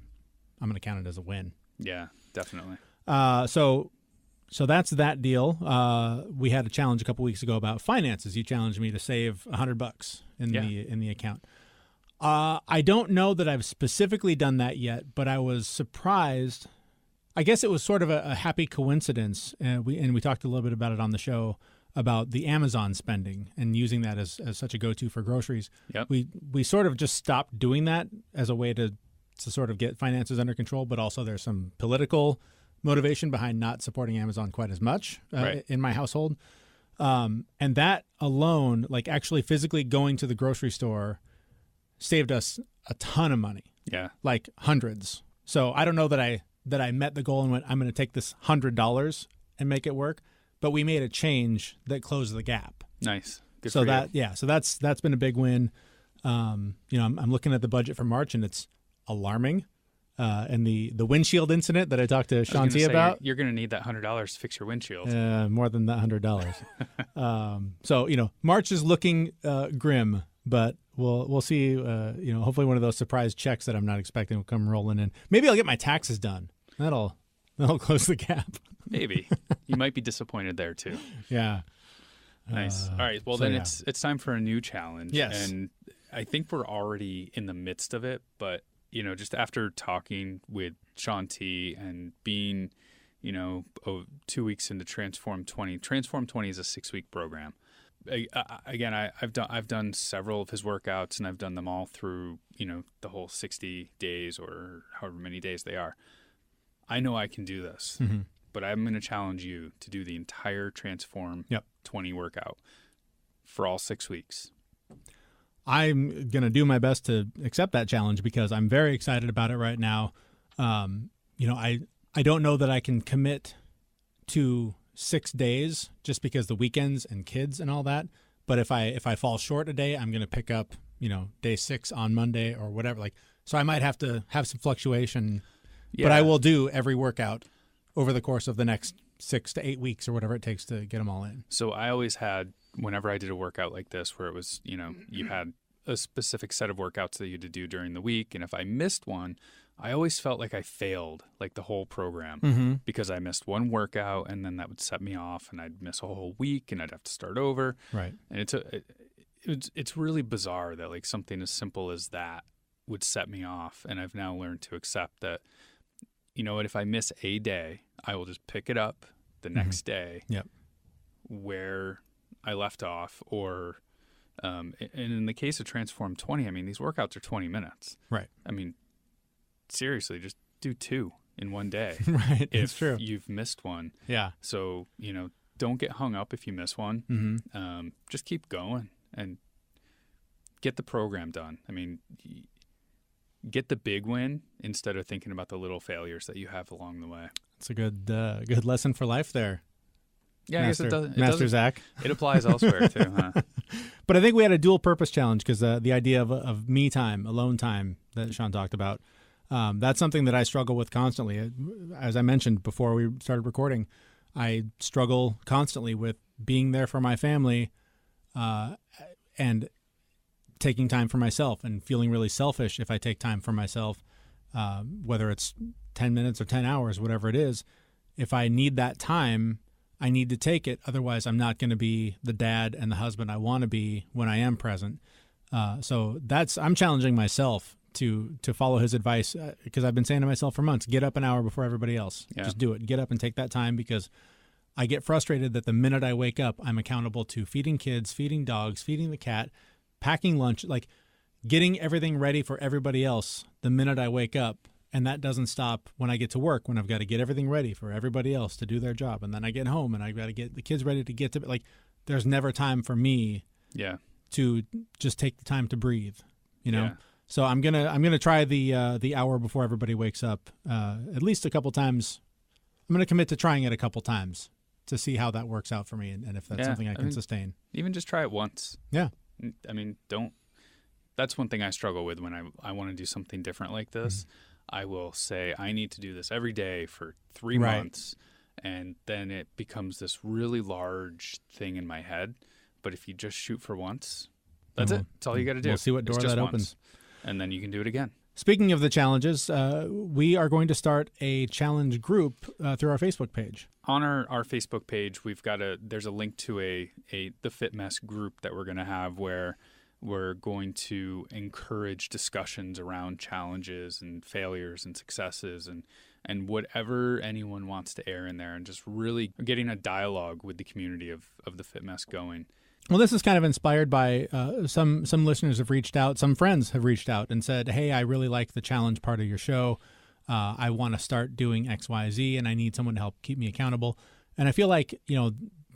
I'm going to count it as a win. Yeah, definitely. So that's that deal. We had a challenge a couple weeks ago about finances. You challenged me to save $100 in the account. I don't know that I've specifically done that yet, but I was surprised. I guess it was sort of a happy coincidence, and we talked a little bit about it on the show about the Amazon spending and using that as such a go-to for groceries. Yep. We sort of just stopped doing that as a way to sort of get finances under control, but also there's some political motivation behind not supporting Amazon quite as much in my household. And that alone, like actually physically going to the grocery store, saved us a ton of money. Yeah. Like hundreds. So I don't know that I met the goal and went, I'm going to take this $100 and make it work. But we made a change that closed the gap. Nice. Good so for you. So that's been a big win. I'm looking at the budget for March and it's alarming. And the windshield incident that I talked to Shaun T about. You're going to need that $100 to fix your windshield. More than that $100. So March is looking grim, but we'll see. Hopefully one of those surprise checks that I'm not expecting will come rolling in. Maybe I'll get my taxes done. That'll close the gap. Maybe you might be disappointed there too. Yeah. Nice. All right. Well, it's time for a new challenge. Yes. And I think we're already in the midst of it, but just after talking with Shaun T and being, 2 weeks into Transform 20. Transform 20 is a 6-week program. I've done several of his workouts, and I've done them all through, the whole 60 days or however many days they are. I know I can do this, but I'm going to challenge you to do the entire Transform 20 workout for all 6 weeks. I'm going to do my best to accept that challenge because I'm very excited about it right now. I don't know that I can commit to 6 days just because the weekends and kids and all that. But if I fall short a day, I'm going to pick up, day 6 on Monday or whatever. So I might have to have some fluctuation, but I will do every workout over the course of the next 6 to 8 weeks or whatever it takes to get them all in. So I always had, whenever I did a workout like this, where it was, you had a specific set of workouts that you had to do during the week. And if I missed one, I always felt like I failed, like the whole program, because I missed one workout and then that would set me off and I'd miss a whole week and I'd have to start over. Right. And it's really bizarre that like something as simple as that would set me off. And I've now learned to accept that, if I miss a day, I will just pick it up the next day where I left off, or and in the case of Transform 20, I mean, these workouts are 20 minutes. Right. I mean, seriously, just do 2 in one day. Right. It's true. If you've missed one. Yeah. So, don't get hung up if you miss one. Just keep going and get the program done. I mean, get the big win instead of thinking about the little failures that you have along the way. It's a good lesson for life there. Yeah, I guess it does. Master Zach. It applies elsewhere too, huh? But I think we had a dual purpose challenge because the idea of me time, alone time that Shaun talked about, that's something that I struggle with constantly. As I mentioned before we started recording, I struggle constantly with being there for my family and taking time for myself and feeling really selfish if I take time for myself, whether it's 10 minutes or 10 hours, whatever it is. If I need that time, I need to take it. Otherwise, I'm not going to be the dad and the husband I want to be when I am present. So I'm challenging myself to follow his advice, because I've been saying to myself for months, get up an hour before everybody else. Yeah. Just do it. Get up and take that time, because I get frustrated that the minute I wake up, I'm accountable to feeding kids, feeding dogs, feeding the cat, packing lunch, like getting everything ready for everybody else the minute I wake up. And that doesn't stop when I get to work, when I've got to get everything ready for everybody else to do their job. And then I get home and I've got to get the kids ready to get to, like, there's never time for me to just take the time to breathe, you know? Yeah. So I'm gonna try the hour before everybody wakes up at least a couple times. I'm gonna commit to trying it a couple times to see how that works out for me, and if that's something I can sustain. Even just try it once. Yeah. I mean, that's one thing I struggle with when I want to do something different like this. I will say I need to do this every day for 3 months, and then it becomes this really large thing in my head. But if you just shoot for once, that's it. That's all you got to do. We'll see what door that opens. And then you can do it again. Speaking of the challenges, we are going to start a challenge group through our Facebook page. On our Facebook page, there's a link to the Fit Mess group that we're going to have, where we're going to encourage discussions around challenges and failures and successes and whatever anyone wants to air in there, and just really getting a dialogue with the community of the Fit Mess going. Well, this is kind of inspired by some listeners have reached out, some friends have reached out and said, hey, I really like the challenge part of your show. I want to start doing X, Y, Z, and I need someone to help keep me accountable. And I feel like,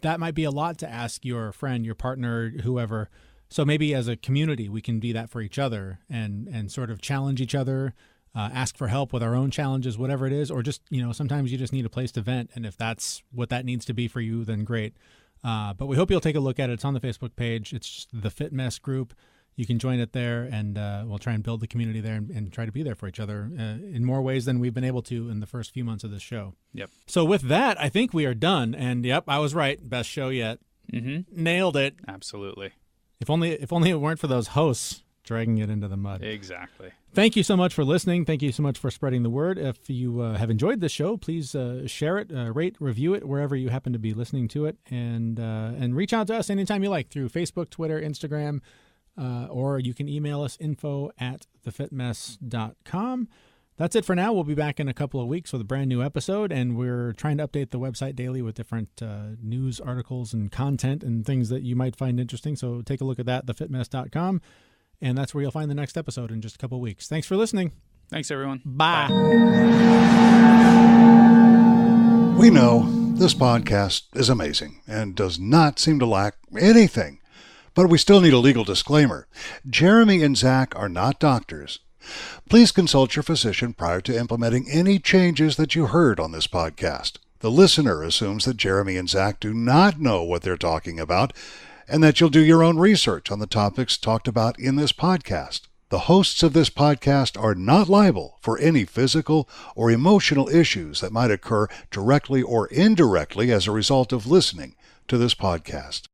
that might be a lot to ask your friend, your partner, whoever. So maybe as a community, we can be that for each other and sort of challenge each other, ask for help with our own challenges, whatever it is, or just, sometimes you just need a place to vent. And if that's what that needs to be for you, then great. But we hope you'll take a look at it. It's on the Facebook page. It's just the Fit Mess group. You can join it there, and we'll try and build the community there and try to be there for each other in more ways than we've been able to in the first few months of this show. Yep. So with that, I think we are done. And yep, I was right. Best show yet. Mm-hmm. Nailed it. Absolutely. If only it weren't for those hosts dragging it into the mud. Exactly. Thank you so much for listening. Thank you so much for spreading the word. If you have enjoyed this show, please share it, rate, review it wherever you happen to be listening to it, and reach out to us anytime you like through Facebook, Twitter, Instagram, or you can email us info@thefitmess.com. That's it for now. We'll be back in a couple of weeks with a brand new episode, and we're trying to update the website daily with different news articles and content and things that you might find interesting. So take a look at that, thefitmess.com. And that's where you'll find the next episode in just a couple of weeks. Thanks for listening. Thanks, everyone. Bye. We know this podcast is amazing and does not seem to lack anything, but we still need a legal disclaimer. Jeremy and Zach are not doctors. Please consult your physician prior to implementing any changes that you heard on this podcast. The listener assumes that Jeremy and Zach do not know what they're talking about, and that you'll do your own research on the topics talked about in this podcast. The hosts of this podcast are not liable for any physical or emotional issues that might occur directly or indirectly as a result of listening to this podcast.